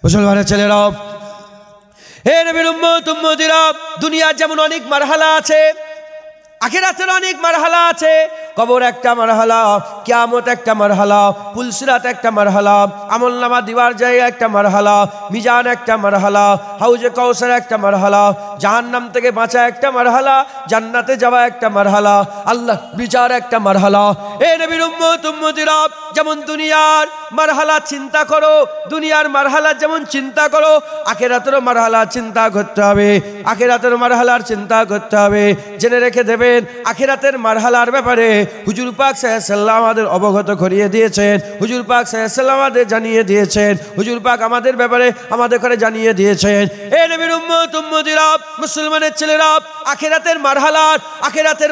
মুসলমানের ছেলেরা, হে নবীর উম্মত উম্মতিরা, দুনিয়ার যেমন অনেক মারহালা আছে, আখিরাতের অনেক মারহালা আছে। কবর একটা মারহালা, কিয়ামত একটা মারহালা, পুলসিরাত একটা মারহালা, আমলনামা দিবার জায়গা একটা মারহালা, মিজান একটা মারহালা, হাউজে কাউসার একটা মারহালা, জাহান্নাম থেকে বাঁচা একটা মারহালা, জান্নাতে যাওয়া একটা মারহালা, আল্লাহ বিচার একটা মারহালা। এ নবীর উম্মত উম্মতিরা, যেমন দুনিয়ার মারহালা চিন্তা করো, দুনিয়ার মারহালা যেমন চিন্তা করো, আখিরাতেরও মারহালা চিন্তা করতে হবে, আখিরাতের মারহালার চিন্তা করতে হবে। জেনে রেখে দেবেন, আখিরাতের মারহালার ব্যাপারে হুজুর পাক সাল্লাল্লাহু আলাইহি ওয়াসাল্লাম আমাদের অবগত করিয়ে দিয়েছেন, হুজুর পাক সাল্লাল্লাহু আলাইহি ওয়াসাল্লাম আমাদের জানিয়ে দিয়েছেন, হুজুর পাক আমাদের ব্যাপারে আমাদের করে জানিয়ে দিয়েছেন। এ নবীর উম্মত উম্মতিরা, মুসলমানের ছেলেরা, আখিরাতের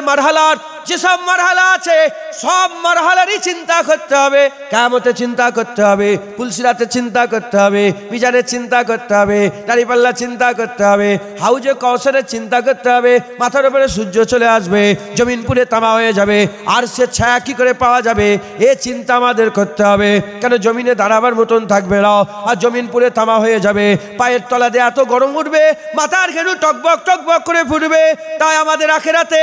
মারহালার যেসব মারহালা আছে সব মারহালারই চিন্তা করতে হবে। কিয়ামতে চিন্তা করতে হবে, পুলসিরাতে চিন্তা করতে হবে, মিজানের চিন্তা করতে হবে, দাড়িপাল্লা চিন্তা করতে হবে, হাউজে কাউসারের চিন্তা করতে হবে। মাথার উপরে সূর্য চলে আসবে, জমিন পুড়ে তামা হয়ে যাবে, আর সে ছায়া কি করে পাওয়া যাবে, এ চিন্তা আমাদের করতে হবে। কেন জমিনে দাঁড়াবার মতন থাকবে না, আর জমিন পুড়ে তামা হয়ে যাবে, পায়ের তলা দিয়ে এত গরম উঠবে, মাথার ঘেনু টকবক টকবক করে ফুটবে। তাই আমাদের আখিরাতে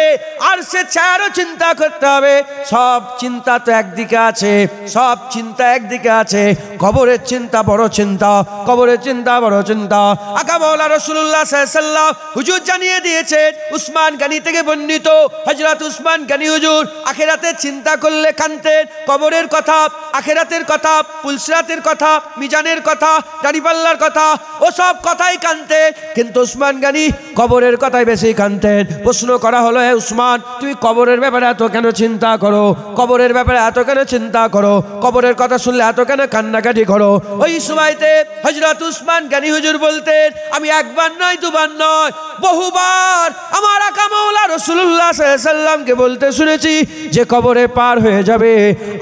আর সে ছায়ারও চিন্তা করতে হবে। সব চিন্তা তো একদিকে আছে, সব চিন্তা একদিকে আছে, কবরের চিন্তা বড় চিন্তা, কবরের চিন্তা বড় চিন্তা। আকা মাওলা রাসূলুল্লাহ সাল্লাল্লাহু আলাইহি ওয়াসাল্লাম হুজুর জানিয়ে দিয়েছেন, উসমান গনি থেকে বর্ণিত, হযরত উসমান গনি হুজুর আখিরাতের চিন্তা করলে কাঁদতেন, কবরের কথা, আখিরাতের কথা, পুলসিরাতের কথা, মিজানের কথা, দাড়িপাল্লার কথা, ও সব কথাই কাঁদতেন, কিন্তু উসমান গনি কবরের কথাই বেশি কাঁদতেন। প্রশ্ন করা হলো, হে উসমান, তুমি কবরের ব্যাপারে এত কেন চিন্তা করো, কবরের ব্যাপারে এত কেন চিন্তা করো, কবরের কথা শুনলে এত কেন কান্নাকাটি করো? ওই সময়তে হযরত উসমান গনি হুজুর বলতেন, আমি একবার নয় দুবার নয় বহুবার আমার আকা মাওলা রাসূলুল্লাহ সাল্লাল্লাহু আলাইহি ওয়াসাল্লামকে বলতে শুনেছি, যে কবরে পার হয়ে যাবে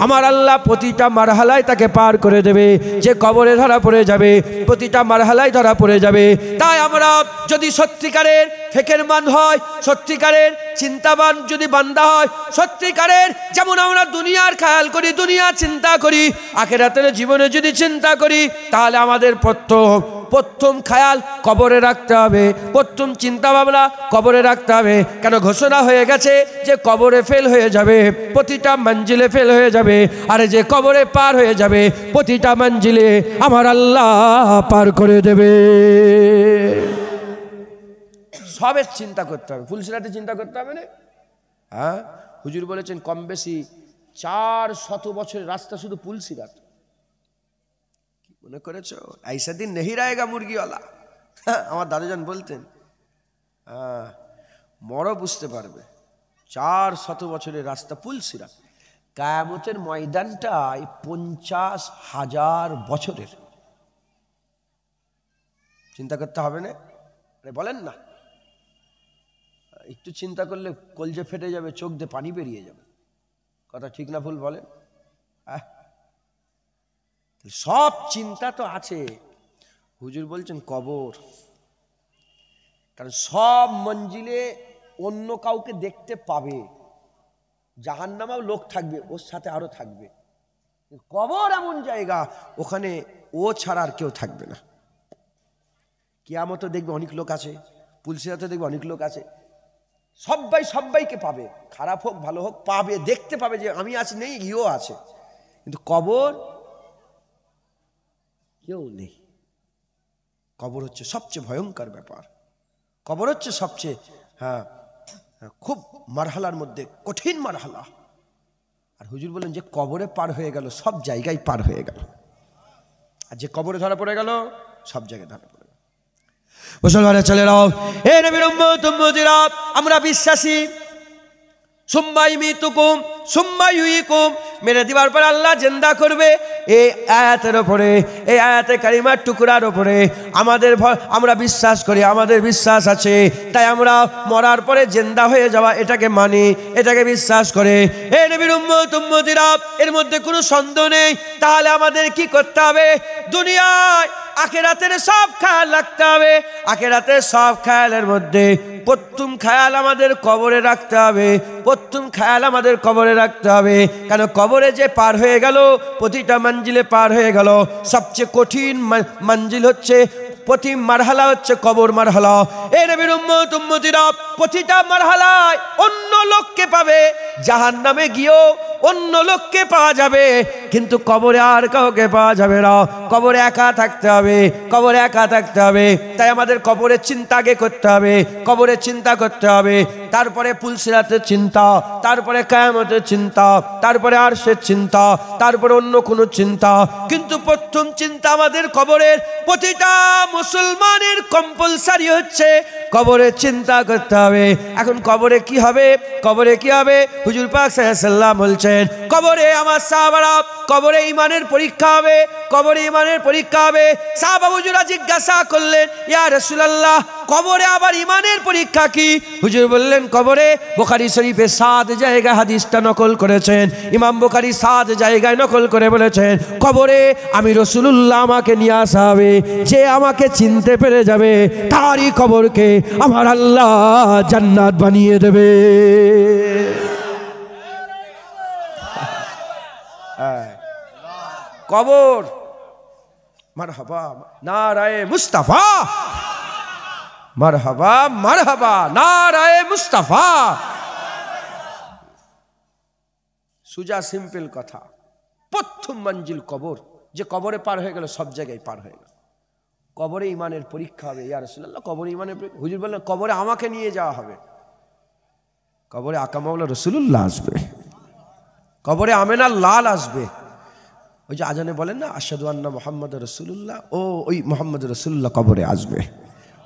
আমার আল্লাহ প্রতিটা মারহালায় তাকে পার করে দেবে, যে কবরে ধরা পড়ে যাবে প্রতিটা মারহালায় ধরা পড়ে যাবে। তাই আমরা যদি সত্যিকারের ফিকিরমান হয়, সত্যিকারের চিন্তাবান যদি বান্দা হয়, সত্যিকারের যেমন আমরা দুনিয়ার খেয়াল করি, দুনিয়া চিন্তা করি, আখিরাতের জীবনে যদি চিন্তা করি, তাহলে আমাদের প্রথম খেয়াল কবরে রাখতে হবে, প্রথম চিন্তা ভাবনা কবরে রাখতে হবে। কেন ঘোষণা হয়ে গেছে যে কবরে ফেল হয়ে যাবে, প্রতিটা মঞ্জিলে ফেল হয়ে যাবে, আর যে কবরে পার হয়ে যাবে প্রতিটা মঞ্জিলে আমার আল্লাহ পার করে দেবে। সবের চিন্তা করতে হবে, পুলসিরাতে চিন্তা করতে হবে না? হ্যাঁ, হুজুর বলেছেন কম বেশি 400 বছরের রাস্তা শুধু পুলসিরাত। মনে করেছো ऐसा दिन नहीं रहेगा মুরগিওয়ালা? আমার দাদুজান বলতেন, মরো বুঝতে পারবে, 400 বছরের রাস্তা পুলসিরাত। কিয়ামতের ময়দানটা 50,000 বছরের। চিন্তা করতে হবে না? বলেন না, একটু চিন্তা করলে কলজে ফেটে যাবে, চোখ দিয়ে পানি বেরিয়ে যাবে। কথা ঠিক না ভুল বলেন? সব চিন্তা তো আছে। হুজুর বলছেন কবর, কারণ সব মঞ্জিলে অন্য কাউকে দেখতে পাবে, জাহান্নামেও লোক থাকবে, ওর সাথে আরো থাকবে। কবর এমন জায়গা, ওখানে ও ছাড়া আর কেউ থাকবে না। কিয়ামতে দেখবে অনেক লোক আছে, পুলসিরাতে দেখবে অনেক লোক আছে, সবাই সবাইকে পাবে, খারাপ হোক ভালো হোক পাবে, দেখতে পাবে যে আমি আছি, নেই ইও আছে। কিন্তু কবর কেউ নেই। কবর হচ্ছে সবচেয়ে ভয়ঙ্কর ব্যাপার, কবর হচ্ছে সবচেয়ে খুব মারহালার মধ্যে কঠিন মারহালা। আর হুজুর বলেন যে কবরে পার হয়ে গেল সব জায়গায় পার হয়ে গেল, আর যে কবরে ধরা পড়ে গেল সব জায়গায় ধরা পড়ে গেল। মুসলমানের ছেলেরাও, হে নবীর উম্মত উম্মতিরা, আমরা বিশ্বাসী সুম্মা ইমিতুকুম সুম্মা ইউইকুম, মেরে দিবার পর আল্লাহ জিন্দা করবে। এই আয়াতের ওপরে, এই আয়াতে কারিমার টুকরার ওপরে আমরা বিশ্বাস করি, আমাদের বিশ্বাস আছে। তাই আমরা মরার পরে জিন্দা হয়ে যাওয়া এটাকে মানি, এটাকে বিশ্বাস করে। এই নবীর উম্মত উম্মতিরা, এর মধ্যে কোনো সন্দেহ নেই। তাহলে আমাদের কি করতে হবে? দুনিয়ায় আখিরাতের সব খেয়াল রাখতে হবে। আখিরাতের সব খেয়ালের মধ্যে প্রথম খেয়াল আমাদের কবরে রাখতে হবে। প্রথম খেয়াল আমাদের কবরে রাখতে হবে। কেন কবরে যে পার হয়ে গেল, প্রতিটা মঞ্জিলে পার হয়ে গেল, সবচেয়ে কঠিন মঞ্জিল হচ্ছে, প্রতি মারহালা হচ্ছে কবর মারহালা। এ নবীর উম্মত উম্মতিরা প্রতিটা মারহালায় অন্য লোককে পাবে, জাহান্নামে গিয়েও অন্য লোককে পাওয়া যাবে, কিন্তু কবরে আর কাউকে পাওয়া যাবে না। কবরে একা থাকতে হবে, কবরে একা থাকতে হবে। তাই আমাদের কবরের চিন্তা আগে করতে হবে, কবরের চিন্তা করতে হবে, তারপরে পুলসিরাতের চিন্তা, তারপরে কিয়ামতের চিন্তা, তারপরে আরশের চিন্তা, তারপরে অন্য কোনো চিন্তা। কিন্তু প্রথম চিন্তা আমাদের কবরের। প্রতিটা মুসলমানের কম্পালসারি হচ্ছে কবরের চিন্তা করতে হবে। এখন কবরে কি হবে? কবরে কি হবে? হুজুর পাক সাল্লাল্লাহু আলাইহি ওয়াসাল্লাম বলছেন, কবরে আমার সাহাবারা, কবরে ঈমানের পরীক্ষা হবে, কবরে ঈমানের পরীক্ষা হবে। সাহাবা হুজুরা জিজ্ঞাসা করলেন, ইয়া রাসূলুল্লাহ, কবরে আবার ঈমানের পরীক্ষা কি? হুজুর বললেন, কবরে বুখারী শরীফে 7 জায়গায় হাদিসটা নকল করেছেন। ইমাম বুখারী 7 জায়গায় নকল করে বলেছেন, কবরে আমি রাসূলুল্লাহ আমাকে নিয়ে আসা হবে, যে আমাকে চিনতে পেরে যাবে তারই কবরকে আমার আল্লাহ জান্নাত বানিয়ে দেবে। কবর মারহাবা নারায়ে মুস্তাফা, মারহাবা মারহাবা নারায়ে মুস্তাফা। সুজা সিম্পল কথা। প্রথম মঞ্জিল কবর। যে কবরে পার হয়ে গেল সব জায়গায় পার হয়ে গেল। কবরে ঈমানের পরীক্ষা হবে। ইয়া রাসূলুল্লাহ, কবরে ঈমানের পরীক্ষা? হুজুর বললেন, কবরে আমাকে নিয়ে যাওয়া হবে। কবরে আকা মাওলা রাসূলুল্লাহ আসবে, কবরে আমেনা লাল আসবে। ওই যে আজানে বলেন না, আশহাদু আন্না মুহাম্মাদুর রাসূলুল্লাহ, ওই মুহাম্মাদুর রাসূলুল্লাহ কবরে আসবে।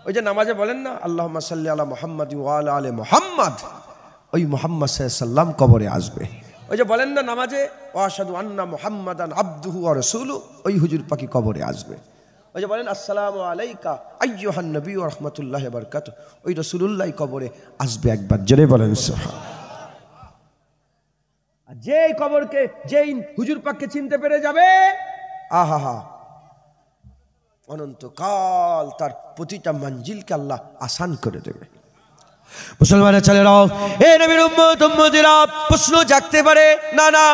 ওই যে নামাজে বলেন না, আল্লাহুম্মা সাল্লি আলা মুহাম্মাদ ওয়া আলা আলি মুহাম্মাদ, ওই মুহাম্মদ সাল্লাল্লাহু আলাইহি ওয়াসাল্লাম কবরে আসবে। ওই যে বলেন না নামাজে, আশহাদু আন্না মুহাম্মাদান আবদুহু ওয়া রাসূলুহু, ওই হুজুর পাকি কবরে আসবে। ওই যে বলেন আসসালামু আলাইকা আইয়ুহান নবী ওয়া রাহমাতুল্লাহি ওয়া বারাকাতুহু, ওই রাসূলুল্লাহ কবরে আসবে। একবার জোরে বলেন সুবহানাল্লাহ। যেই কবরকে, যেই হুজুর পাককে চিনতে পেরে যাবে, আহা অনন্তকাল তার প্রতিটা মঞ্জিলকে আল্লাহ আসান করে দেবে। মুসলমানের ছেলেরাও, এ নবীর উম্মত উম্মতিরা, প্রশ্ন জাগতে পারে, না না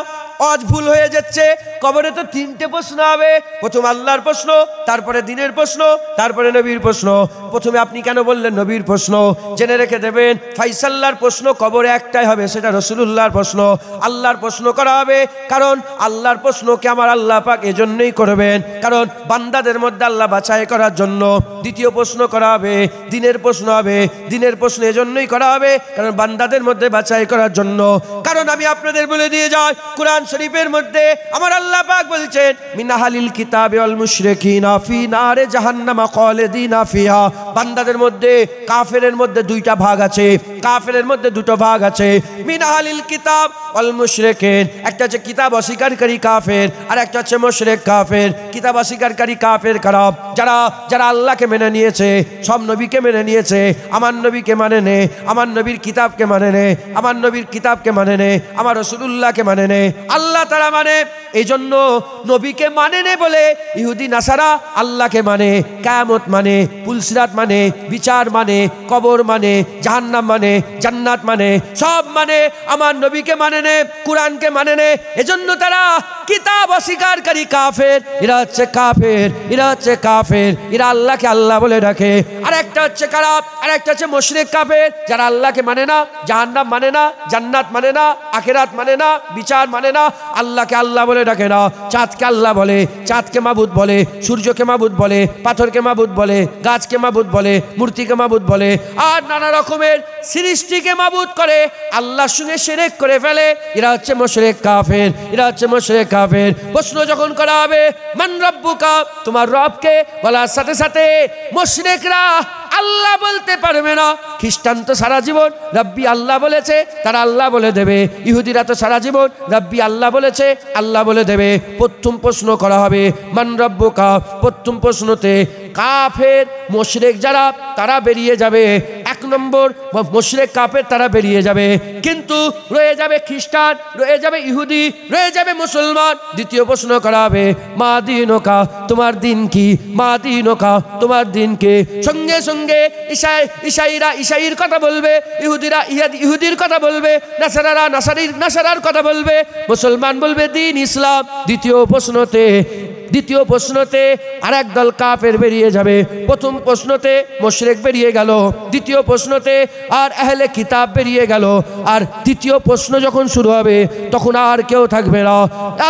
আজ ভুল হয়ে যাচ্ছে। কবরে তো 3টে প্রশ্ন হবে। প্রথম আল্লাহর প্রশ্ন, তারপরে দ্বীনের প্রশ্ন, তারপরে নবীর প্রশ্ন। প্রথমে আপনি কেন বললেন নবীর প্রশ্ন? জেনে রেখে দেবেন, ফাইসাল্লাহর প্রশ্ন কবরে একটাই হবে, সেটা রাসূলুল্লাহর প্রশ্ন। আল্লাহর প্রশ্ন করা হবে, কারণ আল্লাহর প্রশ্নকে আমার আল্লাহ পাক এজন্যই করবেন, কারণ বান্দাদের মধ্যে আল্লাহ বাছাই করার জন্য। দ্বিতীয় প্রশ্ন করা হবে, দ্বীনের প্রশ্ন হবে। দ্বীনের প্রশ্ন এজন্যই করা হবে, কারণ বান্দাদের মধ্যে বাছাই করার জন্য। কারণ আমি আপনাদের বলে দিয়ে যাই, কুরআন শরীফের মধ্যে আমার আল্লাহ পাক বলছেন, মিনাহালিল কিতাবি ওয়াল মুশরিকিনা ফি নারে জাহান্নামা খালিদিনা ফিহা। বান্দাদের মধ্যে, কাফেরের মধ্যে 2টা ভাগ আছে, কাফেরের মধ্যে 2টো ভাগ আছে। মিনাহালিল কিতাব ওয়াল মুশরিকিন, একটা হচ্ছে কিতাব অস্বীকারী কাফের, আর একটা হচ্ছে মুশরিক কাফের। কিতাব অস্বীকারী কাফের কারা? যারা আল্লাহকে মেনে নিয়েছে, সব নবীকে মেনে নিয়েছে, আমার নবীকে মানে নে, আমার নবীর কিতাবকে মানে নে, আমার নবীর কিতাবকে মানে নে, আমার রাসূলুল্লাহকে মানে নে, আল্লাহ তারা মানে। এই জন্য নবীকে মানে নে বলে ইহুদি নাসারা আল্লাহকে মানে, কিয়ামত মানে, পুলসিরাত মানে, বিচার মানে, কবর মানে, জাহান্নাম মানে, জান্নাত মানে, সব মানে। আমার নবীকে মানে নে, কুরআনকে মানে নে। এজন্য তারা কিতাব অস্বীকারী কাফের, এরা হচ্ছে কাফের, এরা হচ্ছে কাফের, এরা আল্লাহকে আল্লাহ বলে রাখে। আর একটা হচ্ছে কারা? আর একটা হচ্ছে মুশরিক কাফের, যারা আল্লাহকে মানে না, জাহান্নাম মানে না, জান্নাত মানে না, আখিরাত মানে না, বিচার মানে না, আল্লাহকে আল্লাহ বলে ডাকে না। চাঁদকে আল্লাহ বলে, চাঁদকে মাবুদ বলে, সূর্যকে মাবুদ বলে, পাথরকে মাবুদ বলে, গাছকে মাবুদ বলে, মূর্তিকে মাবুদ বলে, আর নানা রকমের সৃষ্টিকে মাবুদ করে, আল্লাহর সঙ্গে শিরক করে ফেলে। এরা হচ্ছে মুশরিক কাফের, এরা হচ্ছে মুশরিক কাফের। প্রশ্ন যখন করা হবে মান রব্বুকা, তোমার রবকে, বলার সাথে সাথে মুশরিকরা আল্লাহ বলতে পারবে না। খ্রিস্টান তো সারা জীবন রব্বি আল্লাহ বলেছে, তারা আল্লাহ বলে দেবে। ইহুদিরা তো সারা জীবন রব্বি আল্লাহ বলেছে, আল্লাহ বলে দেবে। প্রথম প্রশ্ন করা হবে মান রব্বুকা। প্রথম প্রশ্নতে কাফের মুশরিক যারা, তারা বেরিয়ে যাবে। 1 নম্বর মুশরিক কাফের তারা বেরিয়ে যাবে, কিন্তু রয়ে যাবে খ্রিস্টান, রয়ে যাবে ইহুদি, রয়ে যাবে মুসলমান। দ্বিতীয় প্রশ্ন করা হবে, মা দিনুকা, তোমার দিন কি? মা দিনুকা, তোমার দিন কে? সঙ্গে সঙ্গে ঈসাইরা ঈসাইর কথা বলবে, ইহুদিরা ইহুদির কথা বলবে, নাসারারা নাসারার কথা বলবে, মুসলমান বলবে দিন ইসলাম। দ্বিতীয় প্রশ্নতে আর এক দল কাফের বেরিয়ে যাবে। প্রথম প্রশ্নতে মুশরিক বেরিয়ে গেল, দ্বিতীয় প্রশ্নতে আর আহলে কিতাব বেরিয়ে গেল। আর তৃতীয় প্রশ্ন যখন শুরু হবে তখন আর কেউ থাকবে না।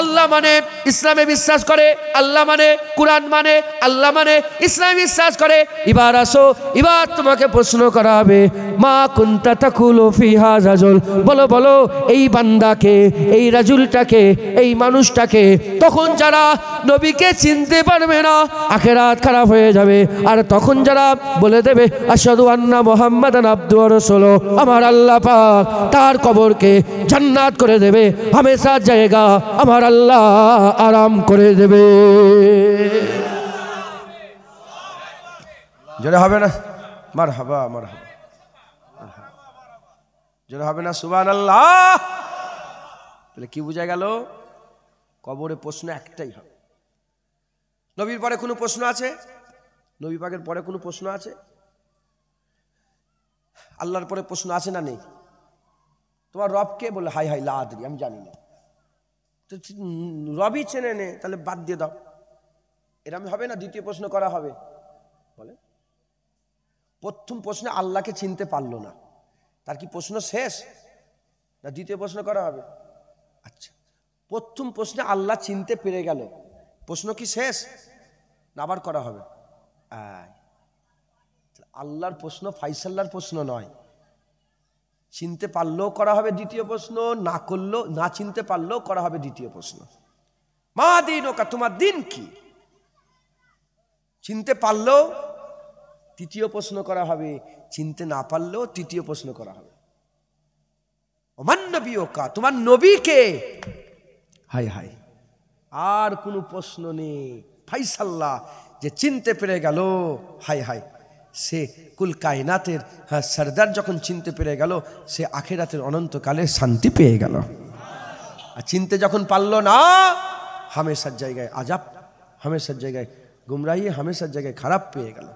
আল্লাহ মানে ইসলামে বিশ্বাস করে, আল্লাহ মানে কুরআন মানে, আল্লাহ মানে ইসলামে বিশ্বাস করে। এবার আসো, এবার তোমাকে প্রশ্ন করা হবে, মা কুনতা তাকুলু ফি হাযা রাজুল, বলো বলো এই বান্দাকে, এই রাজুলটাকে, এই মানুষটাকে। তখন যারা নবীকে চিনতে পারবে না, আখিরাত খারাপ হয়ে যাবে। আর তখন যারা বলে দেবে আশহাদু আন্না মুহাম্মাদান আবদুহু ওয়া রাসূলুহু, আমার আল্লাহ পাক তার কবরকে জান্নাত করে দেবে, হামেশার জায়গা আমার আল্লাহ আরাম করে দেবে। জোরে হবে না মারহাবা, মারহাবা, জোরে হবে না সুবহানাল্লাহ। তাহলে কি বোঝা গেল? কবরে প্রশ্ন একটাই হবে। নবীর পরে কোনো প্রশ্ন আছে? নবী পাকের পরে কোনো প্রশ্ন আছে? আল্লাহর পরে প্রশ্ন আছে না নেই? তোমার রবকে বলে হাই হাই লা আদরি, আমি জানি না। তো রবই চেনে নে, তাহলে বাদ দিয়ে দাও। এরকম হবে না? দ্বিতীয় প্রশ্ন করা হবে। বলে প্রথম প্রশ্নে আল্লাহকে চিনতে পারলো না, তার কি প্রশ্ন শেষ না দ্বিতীয় প্রশ্ন করা হবে? আচ্ছা, প্রথম প্রশ্নে আল্লাহ চিনতে পেরে গেল, প্রশ্ন কি শেষ না আবার করা হবে? আল্লাহর প্রশ্ন ফাইসাল্লার প্রশ্ন নয়। চিনতে পারলেও করা হবে দ্বিতীয় প্রশ্ন, না করলেও, না চিনতে পারলেও করা হবে দ্বিতীয় প্রশ্ন। মা দিনুকা, তোমার দিন কি? চিনতে পারলেও তৃতীয় প্রশ্ন করা হবে, চিনতে না পারলেও তৃতীয় প্রশ্ন করা হবে। ওমান নবিয়ুকা, তোমার নবী কে? হাই হাই, আর কোনো প্রশ্ন নেই। ফাইসাল্লাহ যে চিনতে পেরে গেল, হাই হাই, সে কুল কায়নাতের সরদার যখন চিনতে পেরে গেল, সে আখিরাতের অনন্তকালে শান্তি পেয়ে গেল। আর চিনতে যখন পারলো না, হামেশার জায়গায় আজাব, হামেশার জায়গায় গুমরাহি, হামেশার জায়গায় খারাপ পেয়ে গেল।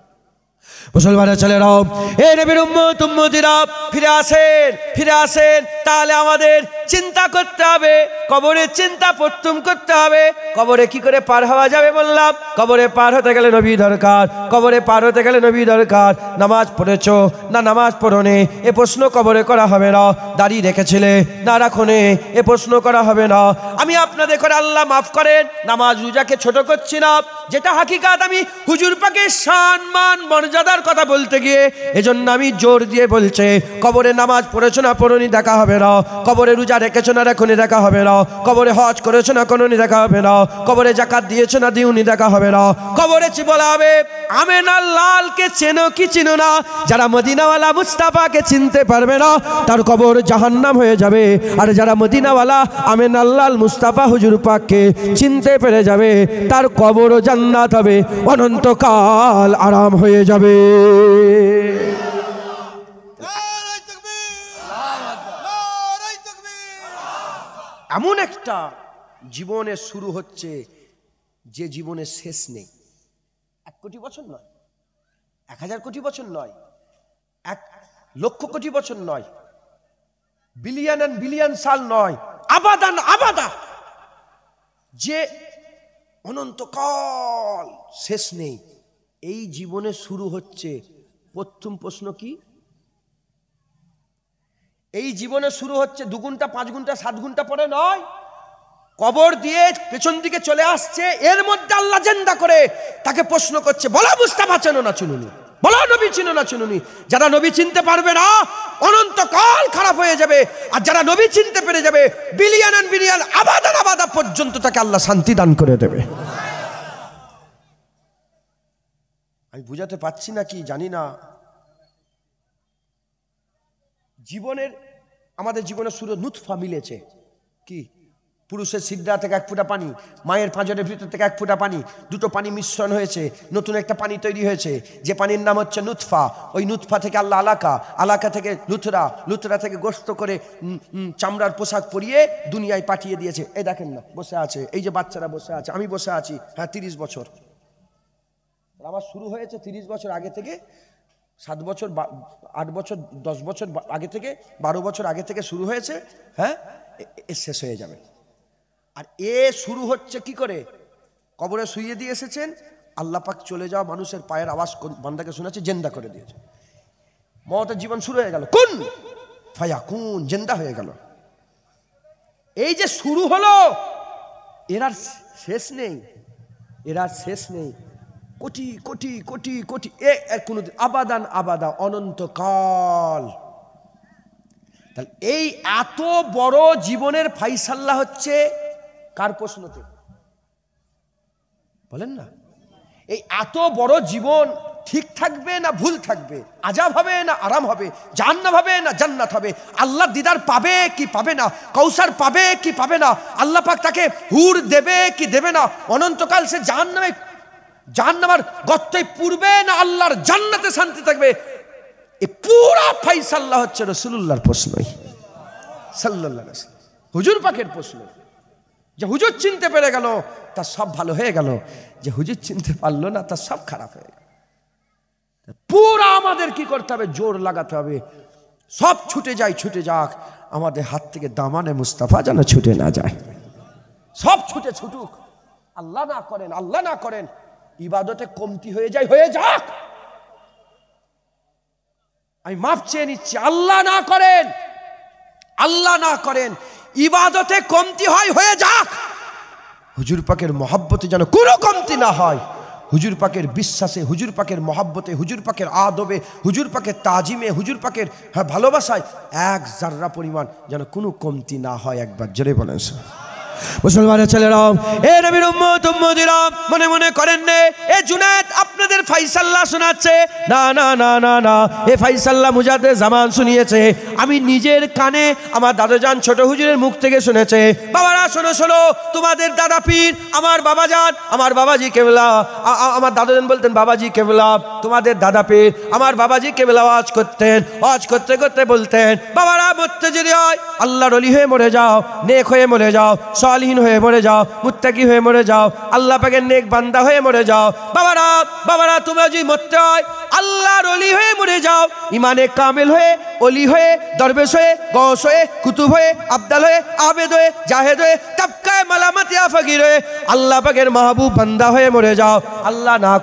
মুসলমানের ছেলেরাও, এ নবীর উম্মত উম্মতিরা, ফিরে আসেন, ফিরে আসেন। তাহলে আমাদের চিন্তা করতে হবে, কবরের চিন্তা প্রথম করতে হবে। কবরে কি করে পার হওয়া যাবে বললাম? কবরে পার হতে গেলে নবী দরকার, কবরে পার হতে গেলে নবী দরকার। নামাজ পড়েছো না নামাজ পড়োনি, এ প্রশ্ন কবরে করা হবে না। দাঁড়িয়ে রেখেছিলে না রাখোনি, এ প্রশ্ন করা হবে না। আমি আপনাদের করে আল্লাহ মাফ করেন, নামাজ রোজাকে ছোট করছি না, যেটা হাকিকাত। আমি হুজুর পাকের সম্মান মর্যাদার কথা বলতে গিয়ে এজন্য আমি জোর দিয়ে বলছে, কবরে নামাজ পড়েছো না পড়োনি দেখা হবে না, কবরে রোজা রেখেছো না রাখোনি দেখা হবে না, কবরে হজ করেছো না কোনোনি দেখা হবে না, কবরে যাকাত দিয়েছো না দিওনি দেখা হবে না। কবরে বলা হবে আমেনা লালকে চেনো কি চিনো না, যারা মদিনাওয়ালা মুস্তাফাকে চিনতে পারবে না তার কবর জাহান্নাম হয়ে যাবে। আর যারা মদিনাওয়ালা আমেনা লাল মুস্তাফা হুজুর পাককে চিনতে পেরে যাবে তার কবরও জান্নাত হবে, অনন্তকাল আরাম হয়ে যাবে। এমন একটা জীবনের শুরু হচ্ছে যে জীবনের শেষ নেই। 1 কোটি বছর নয়, 1000 কোটি বছর নয়, 1 লক্ষ কোটি বছর নয়, বিলিয়ন এন্ড বিলিয়ন সাল নয়, আবাদান আবাদা, যে অনন্তকাল শেষ নেই। এই জীবনে শুরু হচ্ছে। প্রথম প্রশ্ন কি? এই জীবনে শুরু হচ্ছে 2 ঘন্টা 5 ঘন্টা 7 ঘন্টা পরে নয়, কবর দিয়ে পেছন দিকে চলে আসছে। এর মধ্যে আল্লাহ জিন্দা করে তাকে প্রশ্ন করছে, বলো মুস্তাফা চেনো না চিনুনি, বলো নবী চিনো না চিনুনি। যারা নবী চিনতে পারবে না অনন্তকাল খারাপ হয়ে যাবে, আর যারা নবী চিনতে পেরে যাবে বিলিয়ন এন্ড বিলিয়ন আবাদান আবাদা পর্যন্ত তাকে আল্লাহ শান্তি দান করে দেবে। আমি বুঝাতে পারছি না কি জানি না। জীবনের, আমাদের জীবনের শুরু নুতফা মিলেছে কি পুরুষের সিদ্রা থেকে 1 ফোঁটা পানি, মায়ের পাঁজরের ভিতর থেকে 1 ফোঁটা পানি, দুটো পানি মিশ্রণ হয়েছে, নতুন একটা পানি তৈরি হয়েছে, যে পানির নাম হচ্ছে নুতফা। ওই নুতফা থেকে আল্লাহ আলাকা থেকে লুথরা থেকে গোস্ত করে চামড়ার পোশাক পরিয়ে দুনিয়ায় পাঠিয়ে দিয়েছে। এই দেখেন না, বসে আছে, এই যে বাচ্চারা বসে আছে, আমি বসে আছি। হ্যাঁ, 30 বছর আমার শুরু হয়েছে, 30 বছর আগে থেকে, 7 বছর 8 বছর 10 বছর আগে থেকে, 12 বছর আগে থেকে শুরু হয়েছে। হ্যাঁ, শেষ হয়ে যাবে। আর শুরু হচ্ছে কি করে? কবরে শুইয়ে দিয়ে এসেছেন, আল্লাহ পাক চলে যাওয়া মানুষের পায়ের আওয়াজ বান্দাকে শোনাচ্ছে, জেন্দা করে দিয়েছে। মওতের জীবন শুরু হয়ে গেল, কুন ফায়াকুন, জেন্দা হয়ে গেল। এই যে শুরু হলো, এর আর শেষ নেই, এর আর শেষ নেই। কোটি কোটি কোটি কোটি, এর কোনদিন আবাদান আবাদা, অনন্তকাল। তাহলে এই এত বড় জীবনের ফাইসাল্লা হচ্ছে কার প্রশ্নতে? বলেন না, এই এত বড় জীবন ঠিক থাকবে না ভুল থাকবে, আযাব হবে না আরাম হবে, জাহান্নাম হবে না জান্নাত হবে, আল্লাহ দিদার পাবে কি পাবে না, কাউসার পাবে কি পাবে না, আল্লাহ পাক তাকে হুর দেবে কি দেবে না, অনন্তকাল সে জাহান্নামের গর্তে পূর্বে না আল্লাহর জান্নাতে শান্তি থাকবে, এই পুরা ফাইসাল্লা হচ্ছে রাসূলুল্লাহর প্রশ্নই সাল্লাল্লাহু আলাইহি ওয়াসাল্লাম, হুজুর পাকের প্রশ্ন। যে হুজুর চিনতে পেরে গেল তার সব ভালো হয়ে গেল, যে হুজুর চিনতে পারলো না তার সব খারাপ হয়ে গেল। পুরা আমাদের কি করতে হবে? জোর লাগাতে হবে, সব ছুটে যায়, ছুটে যাক, আমাদের হাত থেকে দামানে মুস্তাফা যেন ছুটে না যায়। সব ছুটুক, আল্লাহ না করেন, ইবাদতে কমতি হয়ে যায়, হয়ে যাক, আমি মাপ চেয়ে নিচ্ছি, আল্লাহ না করেন, ইবাদতে কমতি হয়, হয়ে যাক। হুজুর পাকের মহব্বতে যেন কোনো কমতি না হয়, হুজুর পাকের বিশ্বাসে, হুজুর পাকের মহব্বতে, হুজুর পাকের আদবে, হুজুর পাকের তাজিমে, হুজুর পাকের ভালোবাসায় 1 জাররা পরিমাণ যেন কোনো কমতি না হয়। একবার জোরে বলেন মুসলমানের ছেলেরাও, এ নবীর উম্মতিরা, মনে মনে করেন নে এ জুনায়েদ আপনাদের ফাইসাল্লা শোনাচ্ছে? না না না না না, এ ফাইসাল্লা মুজাদ্দেদ জামান শুনিয়েছে। আমি নিজের কানে আমার দাদাজান ছোট হুজুরের মুখ থেকে শুনেছে। বাবারা শোনো, তোমাদের দাদা পীর আমার বাবাজান, আমার বাবাজি কেবলা, আমার দাদাজান বলতেন বাবাজি কেবলা, তোমাদের দাদা পীর আমার বাবাজি কেবলা ওয়াজ করতে করতে বলতেন, বাবারা মরতে যদি হয় আল্লাহর ওলি হয়ে মরে যাও, নেক হয়ে মরে যাও, সালিহিন হয়ে মরে যাও, মুত্তাকি হয়ে মরে যাও, আল্লাহ পাকের নেক বান্দা হয়ে মরে যাও। বাবারা তোমরা যদি মরতে হয় আল্লাহর ওলি হয়ে মরে যাও, ইমানে কামেল হয়ে, ওলি হয়ে, দরবেশ হয়ে, গৌস হয়ে, কুতুব হয়ে, আবদাল হয়ে, আবেদ হয়ে, জাহেদ হয়ে, তাবকায়ে মালামাতিয়া ফকির হয়ে আল্লাহ পাকের মাহবুব বান্দা হয়ে মরে যাও। আল্লাহ না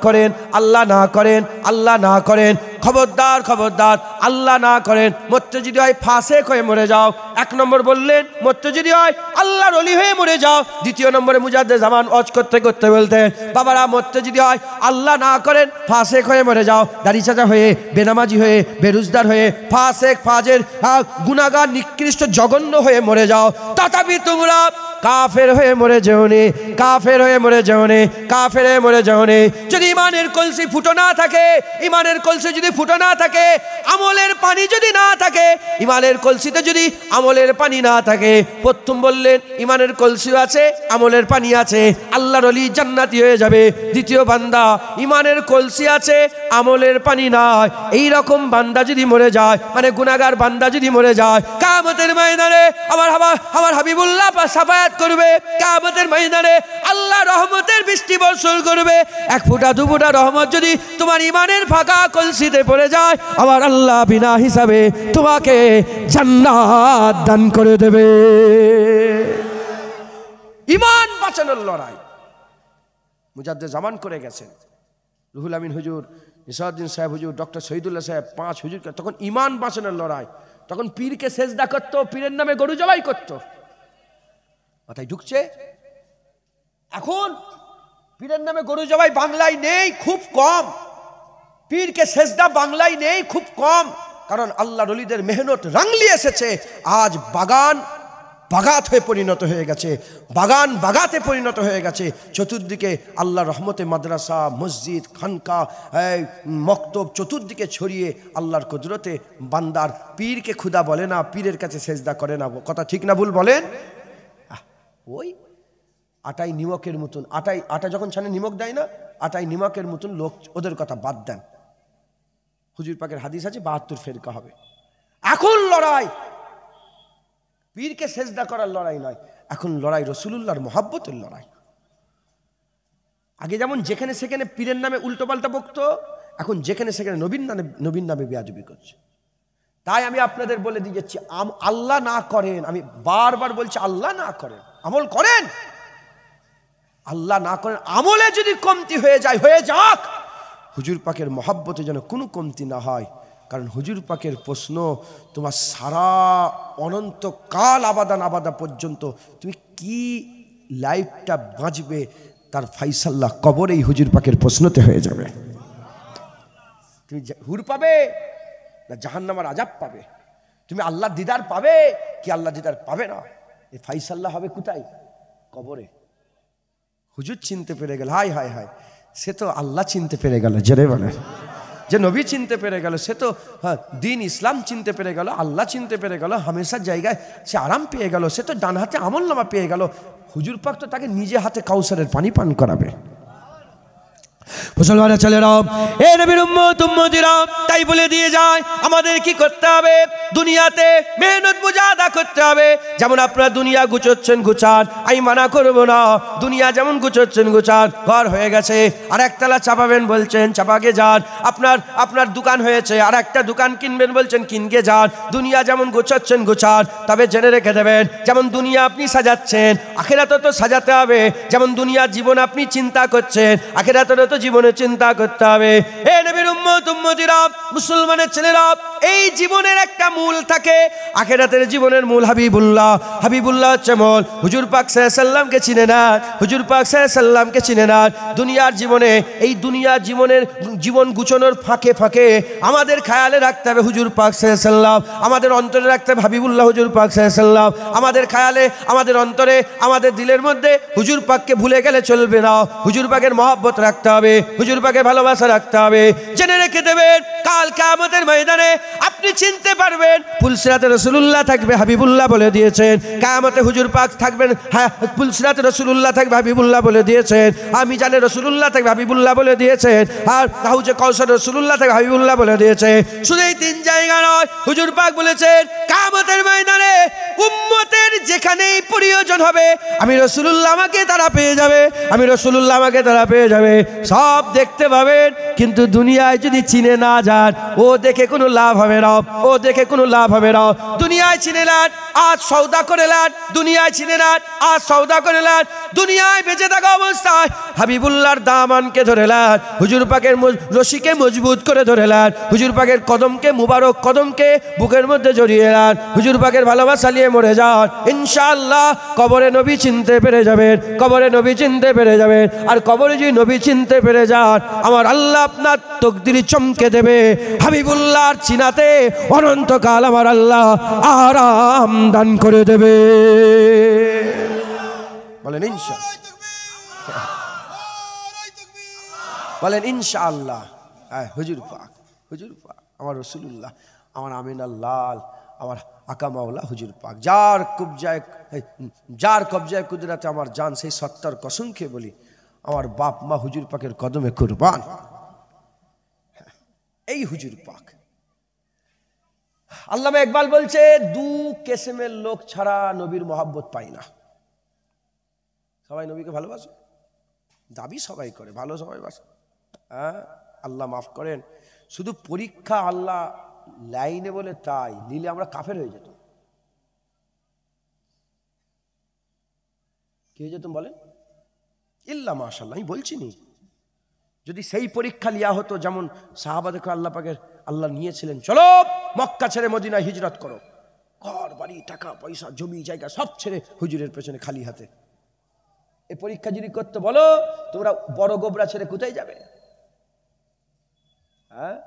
করেন, খবরদার আল্লাহ না করেন, মরতে যদি হয় ফাসেক হয়ে মরে যাও। 1 নম্বর বললেন মরতে যদি হয় আল্লাহর ওলি হয়ে মরে যাও। 2 নম্বরে মুজাদ্দেদ জামান ওয়াজ করতে বলতেন, বাবারা মরতে যদি হয় আল্লাহ না করেন ফাসেক হয়ে মরে যাও, দাড়ি চাচা হয়ে, বেনামাজি হয়ে, বেরুজদার হয়ে, ফাসেক ফাজের গুনাহগার নিকৃষ্ট জঘন্য হয়ে মরে যাও। তথাপি তোমরা কাফের হয়ে মরে যেওনে, যদি ইমানের কলসি ফুটো না থাকে, আমলের পানি যদি না থাকে, ইমানের কলসিতে যদি আমলের পানি না থাকে, প্রথম বললেন ইমানের কলসি আছে, আমলের পানি আছে, আল্লাহর ওলি জান্নাতি হয়ে যাবে। দ্বিতীয় বান্দা ইমানের কলসি আছে, আমলের পানি নাই, এই রকম বান্দা যদি মরে যায়, মানে গুনাহগার বান্দা যদি মরে যায়, কিয়ামতের ময়দানে আমার হাবিবুল্লাহ সাফায়াত করবে, কিয়ামতের ময়দানে আল্লাহ রহমতের বৃষ্টি বর্ষণ করবে। 1 ফোঁটা 2 ফোঁটা রহমত যদি তোমার ইমানের ফাঁকা কলসিতে পড়ে যায়, আমার আল্লাহ বিনা হিসাবে তোমাকে জান্নাত দান করে দেবে। ইমান বাঁচানোর লড়াই মুজাদ্দেদ জামান করে গেছেন। রুহুল আমিন হুজুর, নিসাউদ্দিন সাহেব হুজুর, ডক্টর শহীদুল্লাহ সাহেব, 5 হুজুর, তখন ইমান বাঁচানোর লড়াই। তখন পীরকে সেজদা করতো, পীরের নামে গরু জবাই করতো। মাথায় ঢুকছে? এখন পীরের নামে গরু জবাই বাংলায় নেই, খুব কম। পীরকে সেজদা বাংলায় নেই, খুব কম। কারণ আল্লাহর ওলিদের মেহনত রাঙলি এসেছে। আজ বাগাত হয়ে পরিণত হয়ে গেছে, বাগাতে পরিণত হয়ে গেছে। চতুর্দিকে আল্লাহর রহমতে মাদ্রাসা, মসজিদ, খানকা, মক্তব চতুর্দিকে ছড়িয়ে আল্লাহর কুদরতে বান্দার পীরকে খুদা বলে না, পীরের কাছে সেজদা করে না। কথা ঠিক না ভুল বলেন? ওই আটাই নিমকের মতন, আটা যখন ছানে নিমক দেয় না, আটাই নিমকের মতন লোক ওদের কথা বাদ দেন। হুজুর পাকের হাদিস আছে 72 ফেরকা হবে। এখন লড়াই পীরকে সেজদা করার লড়াই নয়, এখন লড়াই রাসূলুল্লাহর মহব্বতের লড়াই। আগে যেমন যেখানে সেখানে পীরের নামে উল্টো পাল্টা বকতো, এখন যেখানে সেখানে নবীর নামে বেয়াদবি করছে। তাই আমি আপনাদের বলে দিয়ে যাচ্ছি, আল্লাহ না করেন, আমি বারবার বলছি আল্লাহ না করেন, আমল করেন। আল্লাহ না করেন, আমলে যদি কমতি হয়ে যায় হয়ে যাক, হুজুর পাকের মহব্বতে যেন কোনো কমতি না হয়। কারণ হুজুর পাকের প্রশ্ন, তোমার সারা অনন্তকাল আবাদা পর্যন্ত তুমি কি লাইফটা বাঁচবে, তার ফাইসাল্লা কবরেই হুজুর পাকের প্রশ্নতে হয়ে যাবে। তুমি হুর পাবে না জাহান্নামের আযাব পাবে, তুমি আল্লাহর দিদার পাবে কি আল্লাহ দিদার পাবে না, এই ফাইসাল্লা হবে কোথায়? কবরে। হুজুর চিনতে পেরে গেল, হায় হায় হায়, সে তো আল্লাহ চিনতে পেরে গেল, জেরে বলে যে নবী চিনতে পেরে গেল, সে তো দিন ইসলাম চিনতে পেরে গেল, আল্লাহ চিনতে পেরে গেল, হামেশার জায়গায় সে আরাম পেয়ে গেল, সে তো ডান হাতে আমলনামা পেয়ে গেল। হুজুর পাক তো তাকে নিজে হাতে কাউসারের পানি পান করাবে। মুসলমানের ছেলেরা, এ নবীর উম্মত উম্মতিরা, তাই বলে দিয়ে যায় আমাদের কি করতে হবে? দুনিয়াতে মেহনত মুজাহাদা করতে হবে। যেমন আপনারা দুনিয়া গুছোচ্ছেন গুছান, আমি মানা করব না, দুনিয়া যেমন গুছোচ্ছেন গুছান। ঘর হয়ে গেছে আর একতলা চাপাবেন বলছেন, চাপাকে যান। আপনার দোকান হয়েছে আর একটা দোকান কিনবেন বলছেন, কিনকে যান। দুনিয়া যেমন গুছোচ্ছেন গুছান, তবে জেনে রেখে দেবেন, যেমন দুনিয়া আপনি সাজাচ্ছেন, আখিরাতও তো সাজাতে হবে। যেমন দুনিয়ার জীবন আপনি চিন্তা করছেন, আখিরাতেরও তো জীবনে চিন্তা করতে হবে। এ নবীর উম্মত উম্মতিরা, মুসলমানের ছেলেরা, এই জীবনের একটা মূল থাকে, আখিরাতের জীবনের মূল হাবিবুল্লাহ। হাবিবুল্লাহ হচ্ছে মূল। হুজুর পাক সাল্লাল্লাহু আলাইহি সাল্লামকে চিনে না, হুজুর পাক সাল্লাল্লাহু আলাইহি সাল্লামকে চিনে না। দুনিয়ার জীবনে, এই দুনিয়ার জীবনের জীবন গুছানোর ফাঁকে ফাঁকে আমাদের খেয়ালে রাখতে হবে হুজুর পাক সাল্লাল্লাহু আলাইহি সাল্লাম, আমাদের অন্তরে রাখতে হবে হাবিবুল্লাহ হুজুর পাক সাল্লাল্লাহু আলাইহি সাল্লাম। আমাদের খেয়ালে, আমাদের অন্তরে, আমাদের দিলের মধ্যে হুজুর পাককে ভুলে গেলে চলবে না। হুজুর পাকের মহব্বত রাখতে হবে, হুজুর পাকের ভালোবাসা রাখতে হবে। জেনে রেখে দেবেন, কাল কিয়ামতের ময়দানে আপনি চিনতে পারবেন, পুলসিরাতে রাসূলুল্লাহ থাকবে, হাবিবুল্লাহ বলে দিয়েছেন। কিয়ামতে হুজুর পাক থাকবেন, হ্যাঁ, পুলসিরাতে রাসূলুল্লাহ থাকবে, হাবিবুল্লাহ বলে দিয়েছেন। আমি জানি রাসূলুল্লাহ থাকবে, হাবিবুল্লাহ বলে দিয়েছেন। আর হাউজে কাউসার রাসূলুল্লাহ থাকবে, হাবিবুল্লাহ বলে দিয়েছে। শুধু এই তিন জায়গা নয়, হুজুর পাক বলেছেন কিয়ামতের ময়দানে উম্মতের যেখানেই প্রয়োজন হবে, আমি রাসূলুল্লাহ আমাকে তারা পেয়ে যাবে, আমি রাসূলুল্লাহ আমাকে তারা পেয়ে যাবে। সব দেখতে পাবেন, কিন্তু দুনিয়ায় যদি চিনে না যান, ও দেখে কোনো লাভ হবে না, ও দেখে কোনো লাভ হবে না। দুনিয়ায় চিনে নেন, আজ সওদা করে নেন, দুনিয়ায় চিনে নেন, আজ সওদা করে নেন। দুনিয়ায় বেঁচে থাকা অবস্থায় হাবিবুল্লাহর দামানকে ধরে নেন, হুজুর পাকের রশিকে মজবুত করে ধরে নেন, হুজুর পাকের কদমকে, মুবারক কদমকে বুকের মধ্যে জড়িয়ে নেন, হুজুর পাকের ভালোবাসা নিয়ে মরে যান। ইনশাআল্লাহ কবরে নবী চিনতে পেরে যাবেন, কবরে নবী চিনতে পেরে যাবেন। আর কবরে যদি নবী চিনতে পেরে যান, আমার আল্লাহ আপনার তকদির চমকে দেবে। হাবিবুল্লাহর চিনাতে অনন্তকাল আমার আল্লাহ আরাম দান করে দেবে। বলেন ইনশাআল্লাহ, বলেন ইনশাআল্লাহ। হুজুর পাক, হুজুর পাক, আমার রাসূলুল্লাহ, আমার আমিনার লাল, আমার আকা মাওলা হুজুর পাক, যার কবজায় কুদরতে আমার জান, সেই সত্তার কসম খেয়ে বলি, আমার বাপ মা হুজুর পাকের কদমে কুরবান। এই হুজুর পাক। আল্লামা ইকবাল বলছে, দু কিসমের লোক ছাড়া নবীর মহব্বত পাই না। সবাই নবীকে ভালোবাসে, দাবি সবাই করে, ভালো সবাই বাসে। হ্যাঁ, আল্লাহ মাফ করেন, শুধু পরীক্ষা আল্লাহ লাইনে বলে তাই, নিলে আমরা কাফের হয়ে যেত। কি হয়ে যেতাম বলেন? ইল্লা মাশাআল্লাহ, আমি বলছি নি, যদি সেই পরীক্ষা লিয়া হতো, যেমন সাহাবাদেরকে আল্লাহ পাকের আল্লাহ নিয়েছিলেন, চলো মক্কা ছেড়ে মদিনায় হিজরত করো, ঘর বাড়ি টাকা পয়সা জমি জায়গা সব ছেড়ে হুজুরের পেছনে খালি হাতে। এই পরীক্ষা যদি করতে বলো, তোমরা বড় গোবরা ছেড়ে কোথায় যাবে? হ্যাঁ,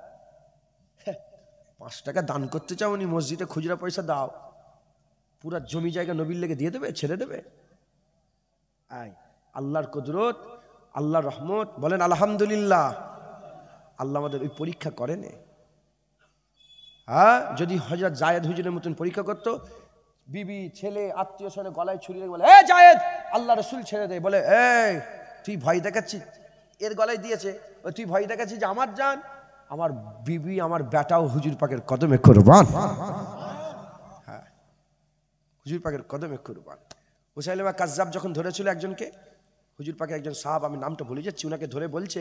5 টাকা দান করতে চাও নি, মসজিদে খুচরা পয়সা দাও, পুরা জমি জায়গা নবীর লেগে দিয়ে দেবে, ছেড়ে দেবে? আল্লাহর কুদরত, আল্লাহর রহমত, বলেন আলহামদুলিল্লাহ। আল্লাহ আমাদের ওই পরীক্ষা করেন। হ্যাঁ, যদি হযরত যায়েদ হুজুরের মতন পরীক্ষা করতো, বিবি ছেলে আত্মীয় স্বজনে গলায় ছুরি রেখে বলে, এ জায়েদ, আল্লাহ রসুল ছেড়ে দেয়। বলে, এই তুই ভয় দেখাচ্ছিস, এর গলায় দিয়েছে, তুই ভয় দেখাচ্ছিস যে আমার জান, আমার বিবি আমার বেটাও হুজুর পাকের কদমে কুরবান। হ্যাঁ, হুজুর পাকের কদমে কুরবান। মুসাইলিমা কাজ্জাব যখন ধরেছিল একজনকে, হুজুর পাকে একজন সাহাব, আমি নামটা ভুলে যাচ্ছি, ওনাকে ধরে বলছে,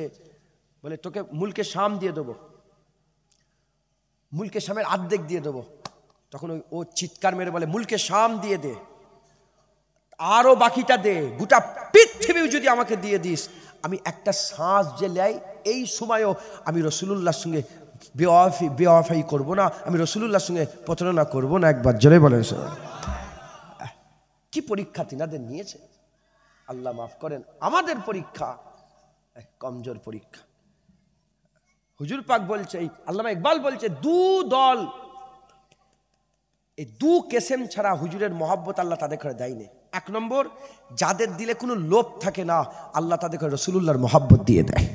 বলে তোকে মুলকে শাম দিয়ে দেবো, মুলকে শামের অর্ধেক দিয়ে দেবো। তখন ও চিৎকার মেরে বলে, মুলকে শাম দিয়ে দে, আরো বাকিটা দে, গোটা পৃথিবী যদি আমাকে দিয়ে দিস, আমি একটা শ্বাস যে লাই এই সময়ও আমি রসুলুল্লাহর সঙ্গে বেওয়াফাই করবো না, আমি রসুলুল্লাহর সঙ্গে প্রতারণা করবো না। একবার জোরে বলেন। কি পরীক্ষা তিনাদের নিয়েছে, আল্লাহ মাফ করেন। আমাদের পরীক্ষা কমজোর পরীক্ষা। হুজুর পাক বলছে, আল্লামা ইকবাল বলছে, দু দল, এই দু কেসেম ছাড়া হুজুরের মহব্বত আল্লাহ তাদের ঘরে দেয়নি। এক নম্বর, যাদের দিলে কোনো লোভ থাকে না, আল্লাহ তাদের ঘরে রসুলুল্লাহর মহব্বত দিয়ে দেয়।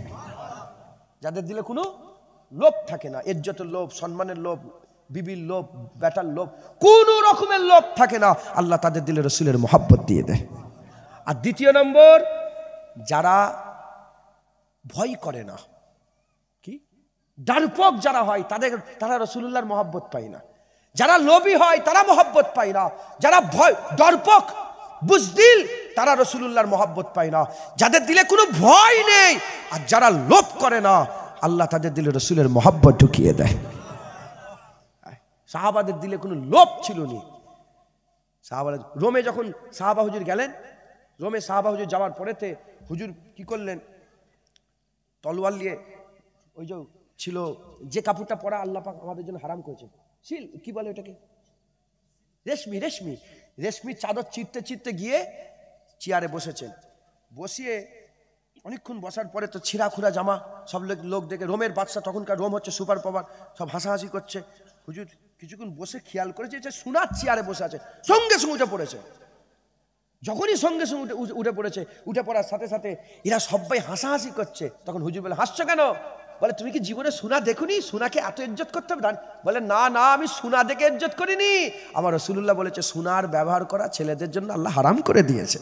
যাদের দিলে কোনো লোভ থাকে না, ইজ্জতের লোভ, সম্মানের লোভ, বিবির লোভ, বেটার লোভ, কোন রকমের লোভ থাকে না, আল্লাহ তাদের দিলে রসুলের মহব্বত দিয়ে দেয়। আর দ্বিতীয় নম্বর, যারা ভয় করে না, কি ডারপক যারা হয়, তারা রসুলুল্লাহর মহব্বত পায় না। যারা লোভী হয় তারা মহব্বত পায় না, যারা ভয় ডরপক বুজদিল তারা রসুলুল্লাহর মহব্বত পায় না। যাদের দিলে কোনো ভয় নেই আর যারা লোভ করে না, আল্লাহ তাদের দিলে রসুলের মহব্বত ঢুকিয়ে দেয়। সাহাবাদের দিলে কোনো লোভ ছিল না। সাহাবারা রোমে যখন সাহাবা হুজুর গেলেন, রোমে সাহাবা হুজুর যাওয়ার পরেতে হুজুর কি করলেন, তলোয়ার নিয়ে, ওই যে ছিল যে কাপড়টা পরা আল্লাহ পাক আমাদের জন্য হারাম করেছে, কি বলে ওটাকে, রেশমি, রেশমি, রেশমি চাদর চিরতে চিরতে গিয়ে চেয়ারে বসেছেন। বসিয়ে অনেকক্ষণ বসার পরে তো ছিঁড়া খুঁড়া জামা, সব লোক দেখে, রোমের বাদশা, তখনকার রোম হচ্ছে সুপার পাওয়ার, সব হাসাহাসি করছে। হুজুর কিছুক্ষণ বসে খেয়াল করেছে যে সোনার চেয়ারে বসে আছে, সঙ্গে সঙ্গে উঠে পড়েছে। যখনই সঙ্গে সঙ্গে উঠে পড়েছে, উঠে পড়ার সাথে সাথে এরা সবাই হাসাহাসি করছে। তখন হুজুর বলে, হাসছো কেন? বলে, তুমি কি জীবনে সোনা দেখোনি? সোনাকে এত ইজ্জত করতে হবে? বলে, না না, আমি সোনা দেখে ইজ্জত করিনি, আমার রাসূলুল্লাহ বলেছে সোনার ব্যবহার করা ছেলেদের জন্য আল্লাহ হারাম করে দিয়েছে,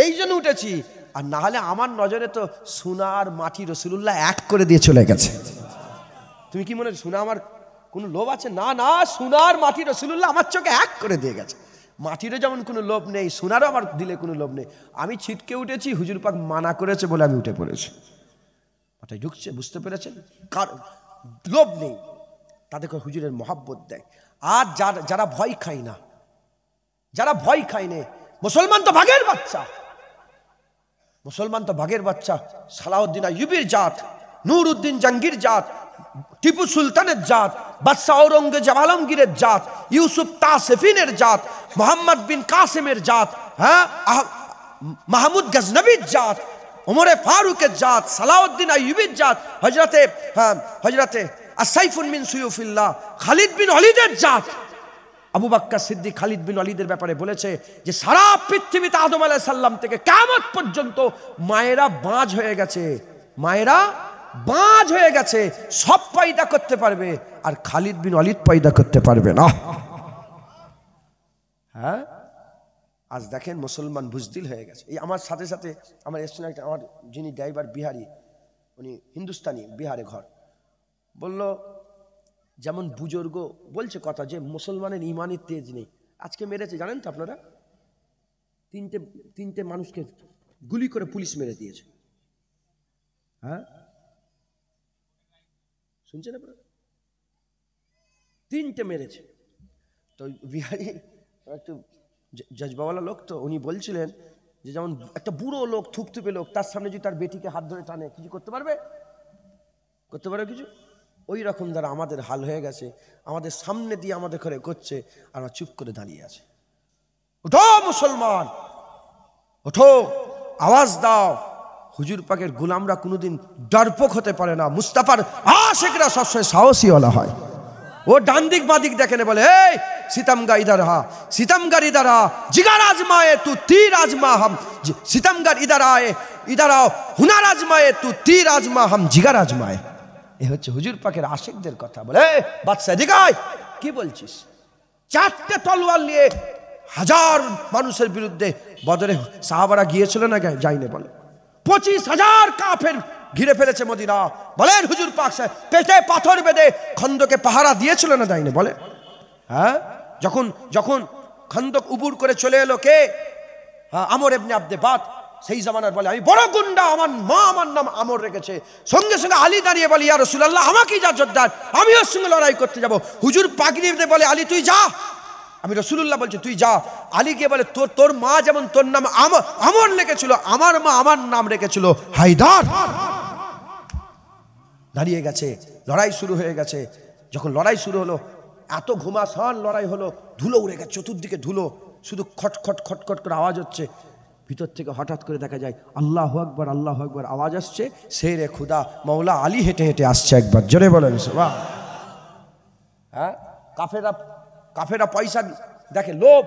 এই জন্য উঠেছি। আর না হলে আমার নজরে তো সোনার মাটি রাসূলুল্লাহ এক করে দিয়ে চলে গেছে। তুমি কি মনে সোনা আমার কোনো লোভ আছে? না না, সোনার মাটি রাসূলুল্লাহ আমার চোখে এক করে দিয়ে গেছে। মাটিরও যেমন কোনো লোভ নেই, সোনারও আমার দিলে কোনো লোভ নেই। আমি ছিটকে উঠেছি, হুজুর পাক মানা করেছে বলে আমি উঠে পড়েছি। মাথায় ঢুকছে, বুঝতে পেরেছেন? কার লোভ নেই, তাদেরকে হুজুরের মহব্বত দেয়। আর যারা ভয় খায় না, যারা ভয় খায় না, মুসলমান তো ভাগের বাচ্চা, মুসলমান তো ভাগের বাচ্চা। সালাউদ্দিন আইয়ুবীর জাত, নূর উদ্দিন জাহাঙ্গীর জাত, টিপু সুলতানের জাত, বাদশাহ ঔরঙ্গজেব আলমগীরের জাত, ইউসুফ তাসেফিনের জাত, মোহাম্মদ বিন কাসেমের জাত, হ্যাঁ, মাহমুদ গজনবীর জাত, ওমরে ফারুকের জাত, সালাউদ্দিন আইয়ুবীর জাত, হযরতে আসাইফুন মিন সুয়ুফিল্লাহ, খালিদ বিন ওয়ালিদের জাত। আবু বকর সিদ্দিক খালিদ বিন ওয়ালিদের ব্যাপারে বলেছে যে সারা পৃথিবীতে আদম আলাইহিস সালাম থেকে কিয়ামত পর্যন্ত মায়েরা বাঁজ হয়ে গেছে, মায়েরা বাঁজ হয়ে গেছে, সব পয়দা করতে পারবে, আর খালিদ বিন ওয়ালিদ পয়দা করতে পারবে না। হ্যাঁ, আজ দেখেন মুসলমান বুজদিল হয়ে গেছে। এই আমার সাথে সাথে আমার এসছেন একটা, আমার যিনি ড্রাইভার বিহারি, উনি হিন্দুস্তানি, বিহারে ঘর, বলল যেমন বুজুর্গ বলছে কথা যে মুসলমানের ইমানের তেজ নেই। আজকে মেরেছে জানেন তো আপনারা, তিনটে মানুষকে গুলি করে পুলিশ মেরে দিয়েছে। হ্যাঁ, শুনছেন আপনারা? তিনটে মেরেছে। তো বিহারি একটু জজবাওয়ালা লোক, তো উনি বলছিলেন যে যেমন একটা বুড়ো লোক, থুপথুপে লোক, তার সামনে যদি তার বেটিকে হাত ধরে টানে, কিছু করতে পারবে? করতে পারবে কিছু? ওই রকম যারা আমাদের হাল হয়ে গেছে, আমাদের সামনে দিয়ে আমাদের ঘরে করছে, আর আমরা চুপ করে দাঁড়িয়ে আছে। ওঠো মুসলমান, ওঠো, আওয়াজ দাও। হুজুর পাকের গোলামরা কোনোদিন ডরপোক হতে পারে না, মুস্তাফার আশিকরা সবসময় সাহসীওয়ালা হয়। ও ডান দিক বাঁ দিক দেখে বলে, এই সিতমগার ইধর হা, সিতমগার ইধর আ, জিগার আজমায়ে তু তীর আজমা হাম, সিতমগার ইধর আয়ে, ইধর আও, হুনার আজমায়ে তু তীর আজমা হাম, জিগার আজমায়ে। এ হচ্ছে হুজুর পাকের আশিকদের কথা। বলে, বাদশা দিগায় কি বলছিস? 4টে তলোয়ার নিয়ে হাজার মানুষের বিরুদ্ধে বদরে সাহাবারা গিয়েছিল না, যায়নি বলে। 25,000 কাফের ঘিরে ফেলেছে মদিনা। বলেন হুজুর পাক পেটে পাথর বেঁধে খন্দকে পাহারা দিয়েছিল না, দেয়নি বলে। হ্যাঁ, যখন যখন খন্দক উবুর করে চলে এলো কে, আমর ইবনে আব্দে বাদ, সেই জামানার বলে আমি বড় গুন্ডা, আমার মা আমার নাম আমর রেখেছে। সঙ্গে সঙ্গে আলী দাঁড়িয়ে বলে ইয়া রাসূলুল্লাহ আমাকেই ইজাজত দেন, আমি ওর সঙ্গে লড়াই করতে যাব। হুজুর পাগড়িতে বলে আলী তুই যা, আমি রাসূলুল্লাহ বলছি তুই যা। আলী গিয়ে বলে তোর মা যেমন তোর নাম আমর রেখেছিল, আমার মা আমার নাম রেখেছিল হায়দার। দাঁড়িয়ে গেছে, লড়াই শুরু হয়ে গেছে। যখন লড়াই শুরু হলো, এত ঘুমাসান লড়াই হলো, ধুলো উড়ে গেছে চতুর্দিকে, ধুলো শুধু খটখট খটখট করে আওয়াজ হচ্ছে। ভিতর থেকে হঠাৎ করে দেখা যায় আল্লাহু আকবার আল্লাহু আকবার আওয়াজ আসছে। শেরে খুদা মৌলা আলী হেঁটে হেঁটে আসছে। একবার জোরে বলেন সুবহান। হ্যাঁ, কাফেরা পয়সা দেখে, লোভ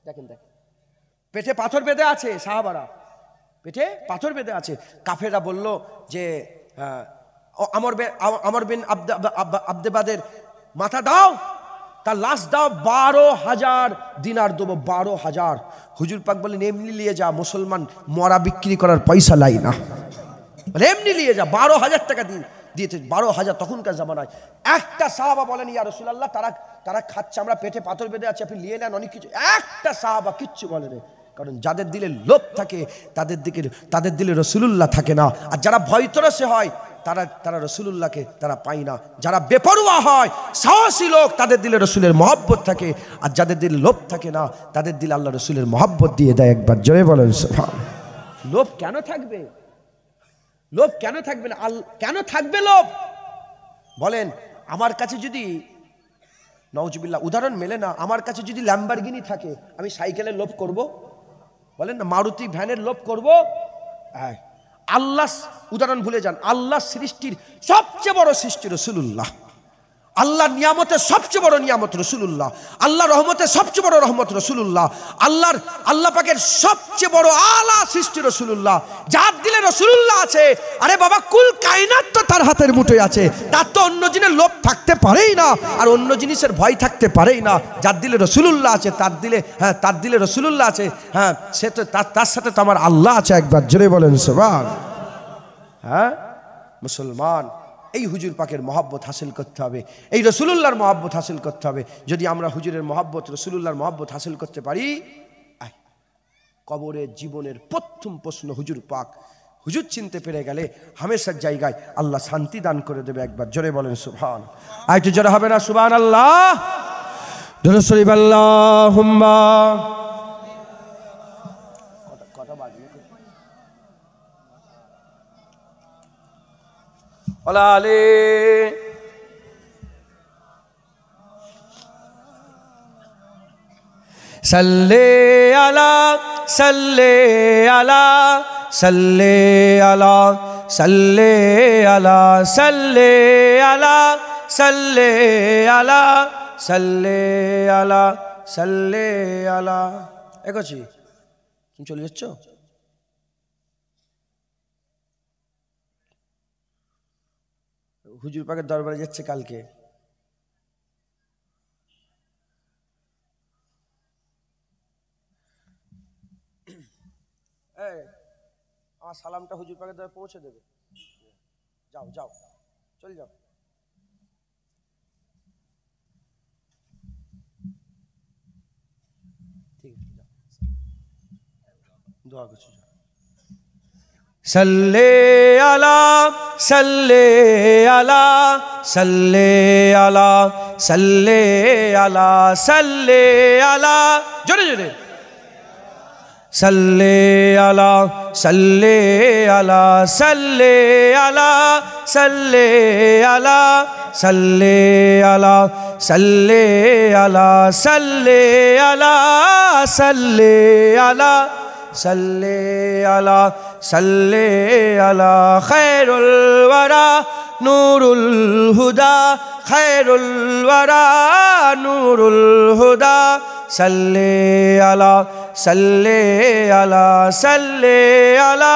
দেখেন, পেটে পাথর বেঁধে আছে সাহাবারা, পেটে পাথর বেঁধে আছে। কাফেরা বলল যে আমর বিন আব্দেবাদের মাথা দাও, তার লাশ দাও, 12,000 দিনার দেবো, 12,000। হুজুর পাক বলেন এমনি নিয়ে যা, মুসলমান মরা বিক্রি করার পয়সা লাই না, এমনি নিয়ে যা। 12,000 টাকা দিয়েছে, 12,000 তখনকার জামানায়। একটা সাহাবা বলেন ইয়া রাসূলুল্লাহ তারা খাচ্ছে, আমরা পেটে পাথর বেঁধে আছি, আপনি নিয়ে নেন অনেক কিছু। একটা সাহাবা কিচ্ছু বলেন, কারণ যাদের দিলে লোভ থাকে তাদের দিলে রাসূলুল্লাহ থাকে না। আর যারা ভয়তরসে হয় তারা রাসূলুল্লাহকে তারা পায় না। যারা বেপরোয়া হয়, সাহসী লোক, তাদের দিলে রাসূলের মহব্বত থাকে। আর যাদের দিলে লোভ থাকে না, তাদের দিলে আল্লাহ রাসূলের মহব্বত দিয়ে দেয়। একবার জোরে বলেন সুবহান। লোভ কেন থাকবে? লোভ কেন থাকবে না? কেন থাকবে লোভ? বলেন, আমার কাছে যদি নাউজুবিল্লাহ উদাহরণ মেলে না, আমার কাছে যদি ল্যাম্বরগিনি থাকে, আমি সাইকেলের লোভ করব? বলেন না, মারুতি ভ্যানের লোভ করব? হ্যাঁ। আল্লাহ, উদাহরণ ভুলে যান, আল্লাহ সৃষ্টির সবচেয়ে বড় সৃষ্টি রাসূলুল্লাহ, আল্লাহর নিয়ামতের সবচেয়ে বড় নিয়ামত রাসূলুল্লাহ, আল্লাহ রহমতের সবচেয়ে বড় রহমত রাসূলুল্লাহ, আল্লাহ পাকের সবচেয়ে বড় আলা সৃষ্টি রাসূলুল্লাহ। যার দিলে রাসূলুল্লাহ আছে, আরে বাবা কুল কায়নাত তো তার হাতের মুঠোয় আছে, তার তো অন্য জিনিসের লোভ থাকতে পারেই না, আর অন্য জিনিসের ভয় থাকতে পারেই না। যার দিলে রাসূলুল্লাহ আছে, তার দিলে রাসূলুল্লাহ আছে, হ্যাঁ, সে তো তার সাথে তো আমার আল্লাহ আছে। একবার জোরে বলেন সুবহান। হ্যাঁ, মুসলমান এই হুজুর পাকের মহব্বত হাসিল করতে হবে, এই রাসূলুল্লাহর মহব্বত হাসিল করতে হবে। যদি আমরা হুজুরের মহব্বত, রাসূলুল্লাহর মহব্বত হাসিল করতে পারি, কবরের জীবনের প্রথম প্রশ্ন হুজুর পাক, হুজুর চিনতে পেরে গেলে হামেশার জায়গায় আল্লাহ শান্তি দান করে দেবে। একবার জোরে বলেন সুবহান। আরেকটু জোরে হবে না সুবহানাল্লাহ? দরুদ শরীফ আল্লাহুম্মা। কথা বাজে আলে সাল্লে আলা সাল্লে আলা সাল্লে আলা সাল্লে আলা সাল্লে আলা সাল্লে আলা সাল্লে আলা সাল্লে আলা। এগোছি, তুমি চলে যাচ্ছ? হুজুর পাকের দরবারে যাচ্ছে কালকে। আমার সালামটা হুজুর পাকের দরবারে পৌঁছে দেবে। যাও যাও, চলে যাও। ঠিক আছে, দোয়া করছি। সাল্লে আলা সাল্লে আলা সাল্লে আলা সাল্লে আলা সাল্লে আলা, জোরে জোরে। সাল্লে আলা সাল্লে আলা সাল্লে আলা সাল্লে আলা সাল্লে আলা সাল্লে আলা সাল্লে আলা সাল্লে আলা সাল্লে আলা সাল্লে আলা খায়রুল ওয়ারা নূরুল হুদা খায়রুল ওয়ারা নূরুল হুদা সাল্লে আলা সাল্লে আলা সাল্লে আলা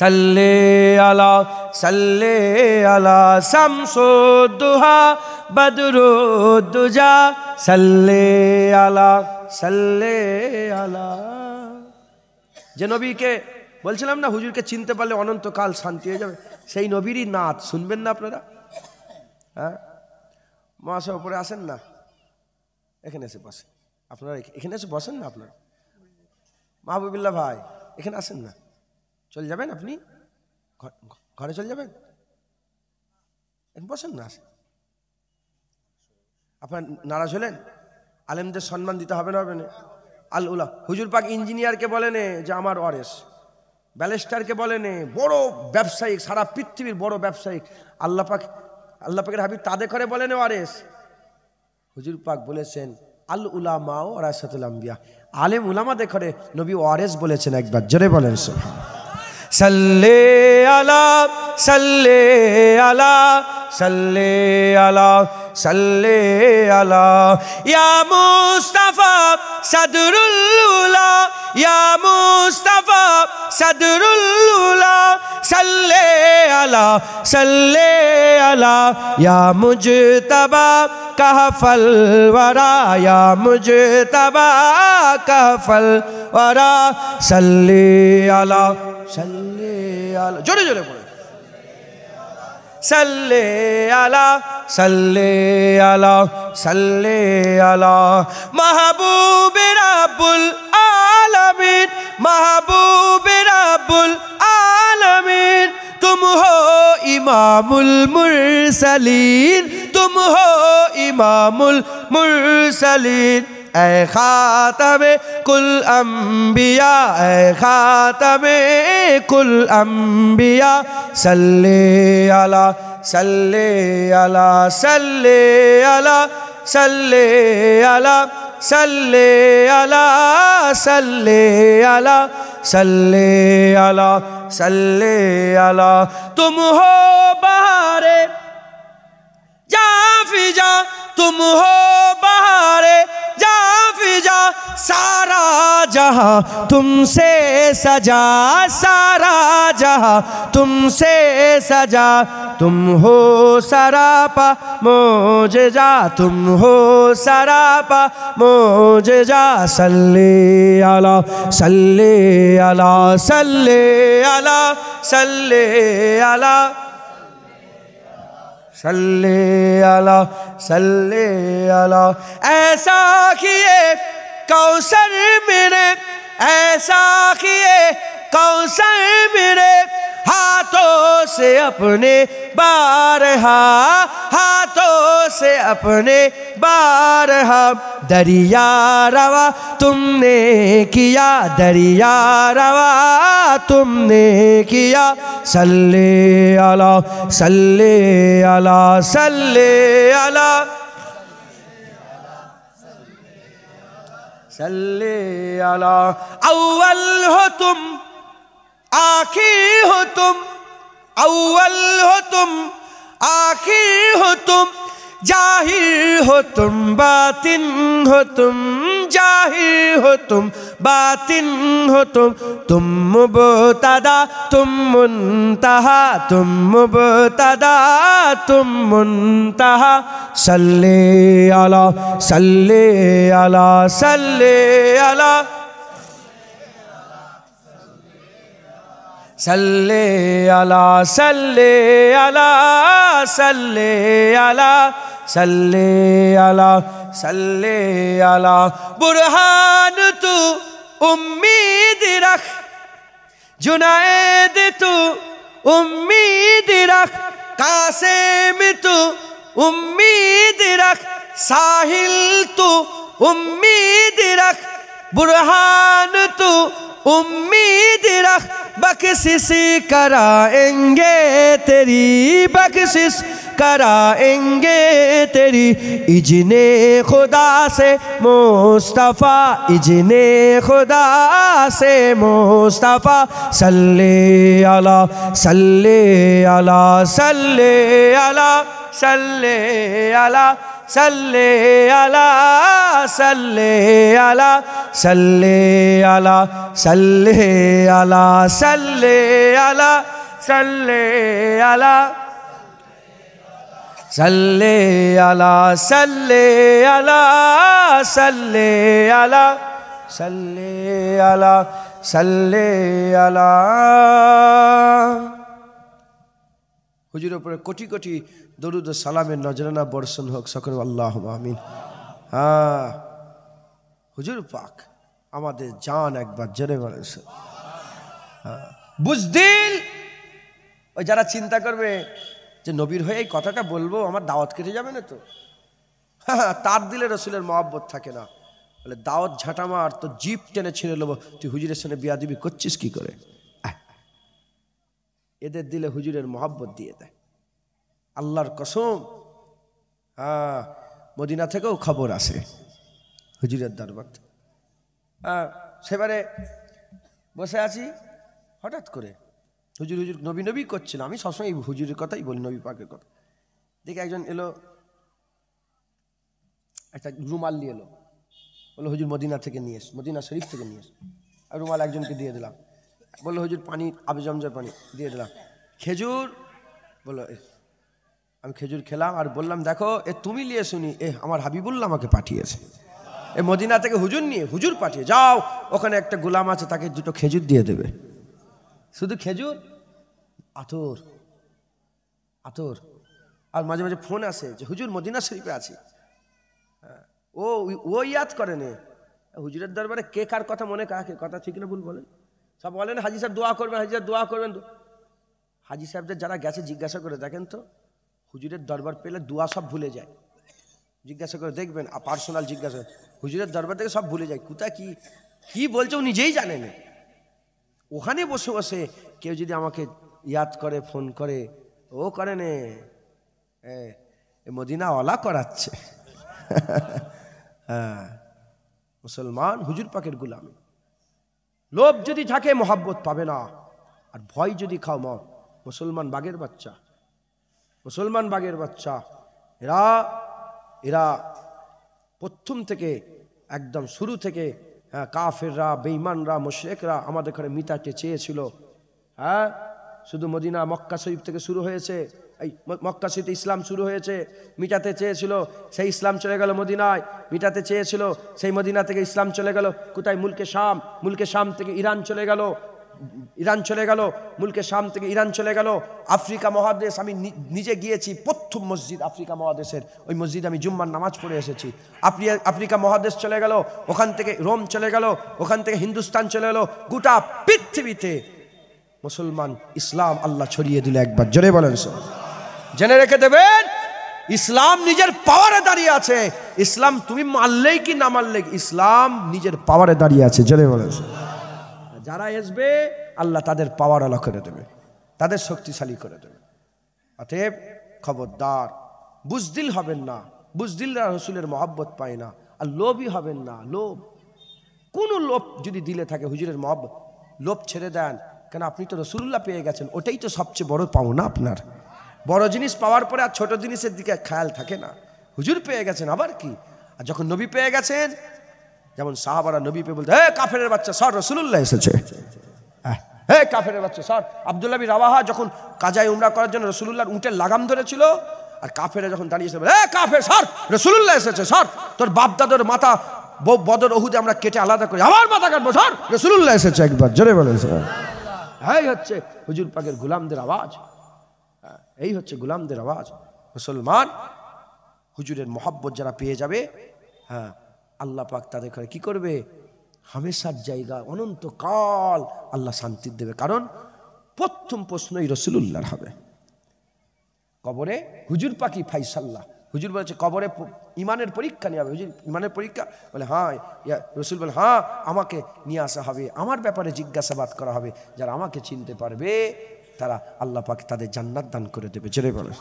सल्ले अला शम्सुद्दुहा बदरुद्दुजा सल्ले अला। যে নবীকে বলছিলাম না হুজুরকে চিনতে পারলে অনন্তকাল শান্তি হয়ে যাবে, সেই নবীরই নাত শুনবেন না আপনারা? হ্যাঁ, মহাশয় উপরে আসেন না, এখানে এসে বসেন। আপনারা এখানে এসে বসেন না, আপনারা মাহবুবুল্লাহ ভাই এখানে আসেন না, চলে যাবেন আপনি ঘরে চলে যাবেন, বসেন না, আসেন। আপনার নারাজ হলেন? আলেমদের সম্মান দিতে হবে না, হবে না? আল উলা হুজুর পাক ইঞ্জিনিয়ারকে বলেন যে আমার ওয়ারেস, ব্যারিস্টারকে বলেন বড় ব্যবসায়িক, সারা পৃথিবীর বড় ব্যবসায়িক, আল্লাহ পাকের হাবিব তাদের করে বলেন ওয়ারেস। হুজুর পাক বলেছেন আল উলামা ওয়ারাসাতুল আম্বিয়া, আলেম উলামাদের করে নবী ওয়ারেস বলেছেন একবার, জোরে বলেন সুবহানাল্লাহ। सल्ले अला सल्ले अला सल्ले अला सल्ले अला या मुस्तफा सदरुल उला या मुस्तफा सदरुल उला सल्ले अला या मुजतबा कहफल वरा या मुजतबा कहफल वरा सल्ले अला जोरे जोरे बोले सल्ले अला महबूब रब्बुल आलमीन महबूब रब्बुल आलमीन तुम हो इमामुल मुरसलीन तुम हो इमामुल मुरसलीन ऐ खातमे कुल अंबिया ऐ खातमे कुल अंबिया सल्ले अला सल्ले अला सल्ले अला सल्ले अला सल्ले अला सल्ले अला सल्ले अला सल्ले अला तुम हो बहारे जाफिजा तुम हो बहारे जाफिजा सारा जहां तुमसे सजा सारा जहां तुमसे सजा तुम हो सरापा मोजेजा तुम हो सरापा मोजेजा सल्ले अला सल्ले अला सल्ले अला सल्ले अला सल्ले अला ऐसा किए कौसर मेरे ऐसा किए कौसर मेरे हाथों से अपने बारहा हाथों से अपने बारहा दरिया रवा तुमने किया दरिया रवा तुमने किया सल्ले अला सल्ले अला सल्ले अला सल्ले अला अव्वल हो तुम आखिर हो तुम अव्वल हो तुम आखिर हो तुम जाहिर हो तुम बातिन हो तुम जाहिर हो तुम बातिन हो तुम मुबतदा तुम मुंतहा तुम मुबतदा तुम मुंतहा सल्ले अला सल्ले अला सल्ले अला सल्ले अला सल्ले अला सल्ले अला सल्ले अला सल्ले अला बुरहान तू उम्मीद रख जुनैद तू उम्मीद रख कासिम तू उम्मीद रख साहिल तू उम्मीद रख बुरहान तू उम्मीद रख बख्शिश कराएंगे तेरी तेरी बख्शिश कराएंगे तेरी इजने खुदा से मुस्तफ़ा इजने खुदा से मुस्तफ़ा सल्ले अला सल्ले अला सल्ले अला सल्ले अला सल्ले अला सल्ले अला सल्ले अला सल्ले अला सल्ले अला सल्ले अला सल्ले अला सल्ले अला सल्ले अला सल्ले अला सल्ले अला। হুজুরের উপরে কোটি কোটি দরুদ ও সালামের নজরানা বর্ষণ হোক সকল আল্লাহুম্মা আমিন। হ্যাঁ হুজুর পাক আমাদের জান একবার জোরে বলেন বুজদিল। ওই যারা চিন্তা করবে যে নবীর হয়ে এই কথাটা বলবো আমার দাওয়াত কেটে যাবে না তো, হ্যাঁ তার দিলে রসুলের মহব্বত থাকে না, বলে দাওয়াত ঝাঁটা মার তো জিপ টেনে ছিঁড়ে নেবো, তুই হুজুরের সঙ্গে বিয়াদবি করছিস কি করে। এদের দিলে হুজুরের মহব্বত দিয়ে দেয় আল্লাহর কসম। হ্যাঁ মদিনা থেকেও খবর আসে হুজুরের দরবার। হ্যাঁ সেবারে বসে আছি, হঠাৎ করে হুজুর হুজুর নবী নবী করছিল, আমি সবসময় এই হুজুরের কথাই বলি, নবী পাকের কথা। দেখে একজন এলো, একটা রুমাল নিয়ে এলো, বললো হুজুর মদিনা থেকে নিয়ে এস, মদিনা শরীফ থেকে নিয়ে এস। আর রুমাল একজনকে দিয়ে দিলাম, বললো হুজুর পানি আবে জমজমের পানি দিয়ে দিলাম। খেজুর বললো, আমি খেজুর খেলাম আর বললাম দেখো এ তুমি নিয়ে শুনি, আমার হাবিবুল্লাহ আমাকে পাঠিয়েছে, এ মদিনা থেকে হুজুর নিয়ে হুজুর পাঠিয়ে যাও, ওখানে একটা গোলাম আছে তাকে দুটো খেজুর দিয়ে দেবে। শুধু খেজুর, আতর আতর। আর মাঝে মাঝে ফোন আসে যে হুজুর মদিনা শরীফে আছি। ও ইয়াদ করে নে হুজুরের দরবারে কে কার কথা মনে কাকে কথা ঠিক না ভুল বলেন, সব বলেন হাজি সাহেব দোয়া করবেন, হাজি সাহেব দোয়া করবেন। হাজি সাহেবদের যারা গেছে জিজ্ঞাসা করে দেখেন তো, হুজুরের দরবার পেলে দোয়া সব ভুলে যায়। জিজ্ঞাসা করে দেখবেন, পার্সোনাল জিজ্ঞাসা, হুজুরের দরবার থেকে সব ভুলে যায়, কোথায় কি কি বলছে ও নিজেই জানে না। ওখানে বসে বসে কেউ যদি আমাকে ইয়াদ করে ফোন করে, ও করে নে মদিনাওয়ালা করাচ্ছে। হ্যাঁ মুসলমান হুজুর পাকের গোলামি। লোভ যদি থাকে মোহাব্বত পাবে না, আর ভয় যদি খাও মুসলমান বাঘের বাচ্চা, মুসলমান বাঘের বাচ্চা। এরা এরা প্রথম থেকে একদম শুরু থেকে কাফেররা বেঈমানরা মুশরিকরা আমাদের ঘরে মিটাতে চেয়েছিল। হ্যাঁ শুধু মদিনা মক্কা শরীফ থেকে শুরু হয়েছে, এই মক্কা শরীফে ইসলাম শুরু হয়েছে, মিটাতে চেয়েছিল, সেই ইসলাম চলে গেল মদিনায়। মিটাতে চেয়েছিল, সেই মদিনা থেকে ইসলাম চলে গেল কোথায়, মুলকে শাম। মুলকে শাম থেকে ইরান চলে গেল, ইরান চলে গেল, মুলকে শাম থেকে ইরান চলে গেল। আফ্রিকা মহাদেশ আমি নিজে গিয়েছি, প্রথম মসজিদ আফ্রিকা মহাদেশের, ওই মসজিদে আমি জুম্মার নামাজ পড়ে এসেছি। আফ্রিকা মহাদেশ চলে গেল, ওখান থেকে রোম চলে গেল, ওখান থেকে হিন্দুস্তান চলে গেল। গোটা পৃথিবীতে মুসলমান ইসলাম আল্লাহ ছড়িয়ে দিল। একবার জোরে বলেন, জেনে রেখে দেবেন ইসলাম নিজের পাওয়ারে দাঁড়িয়ে আছে। ইসলাম তুমি মানলেই কি না মানলেই, ইসলাম নিজের পাওয়ারে দাঁড়িয়ে আছে। জোরে বলেন, যারা আসবে আল্লাহ তাদের পাওয়ার আলা করে দেবে, তাদের শক্তিশালী করে দেবে। অতএব খবরদার বুজদিল হবেন না, বুজদিলরা রসুলের মহব্বত পায় না। আর লোভই হবেন না, লোভ কোনো লোভ যদি দিলে থাকে হুজুরের মহব্বত, লোভ ছেড়ে দেন। কেন আপনি তো রসুল্লাহ পেয়ে গেছেন, ওটাই তো সবচেয়ে বড় পাওনা আপনার। বড় জিনিস পাওয়ার পরে আর ছোট জিনিসের দিকে খেয়াল থাকে না। হুজুর পেয়ে গেছেন আবার কি, আর যখন নবী পেয়ে গেছেন, যেমন সাহাবারা নবী পেয়ে বলতে হে কাফেরের বাচ্চা সর, রসুল্লাহ এসেছে। হে কাফেরের বাচ্চা সর। আব্দুল্লাহ বিন রাওয়াহা যখন কাজায় উমরা করার জন্য রসুলুল্লাহর উটের লাগাম ধরেছিল, আর কাফেরা যখন দাঁড়িয়েছে হে কাফের সর, রসুলুল্লাহ এসেছে সর, তোর বাপ দাদর মাথা বদর ওহুদে আমরা কেটে আলাদা করি, আমার মাথা কাটবো সর, রসুলুল্লাহ এসেছে। একবার জোরে বলেন, এই হচ্ছে হুজুর পাকের গোলামদের আওয়াজ, এই হচ্ছে গোলামদের আওয়াজ। মুসলমান হুজুরের মহব্বত যারা পেয়ে যাবে, হ্যাঁ আল্লাহ পাক তাদের ঘরে কি করবে, হামেশার জায়গা অনন্তকাল আল্লাহ শান্তি দেবে। কারণ প্রথম প্রশ্নই রসুলুল্লাহর হবে। কবরে হুজুর পাকি ফাইসাল্লাহ, হুজুর বলেছে কবরে ইমানের পরীক্ষা নিয়ে হবে। হুজুর ইমানের পরীক্ষা বলে হ্যাঁ, রসুল বলে হ্যাঁ আমাকে নিয়ে আসা হবে, আমার ব্যাপারে জিজ্ঞাসাবাদ করা হবে। যারা আমাকে চিনতে পারবে তারা আল্লাহ পাক তাদের জান্নাত দান করে দেবে। জোরে বলেন।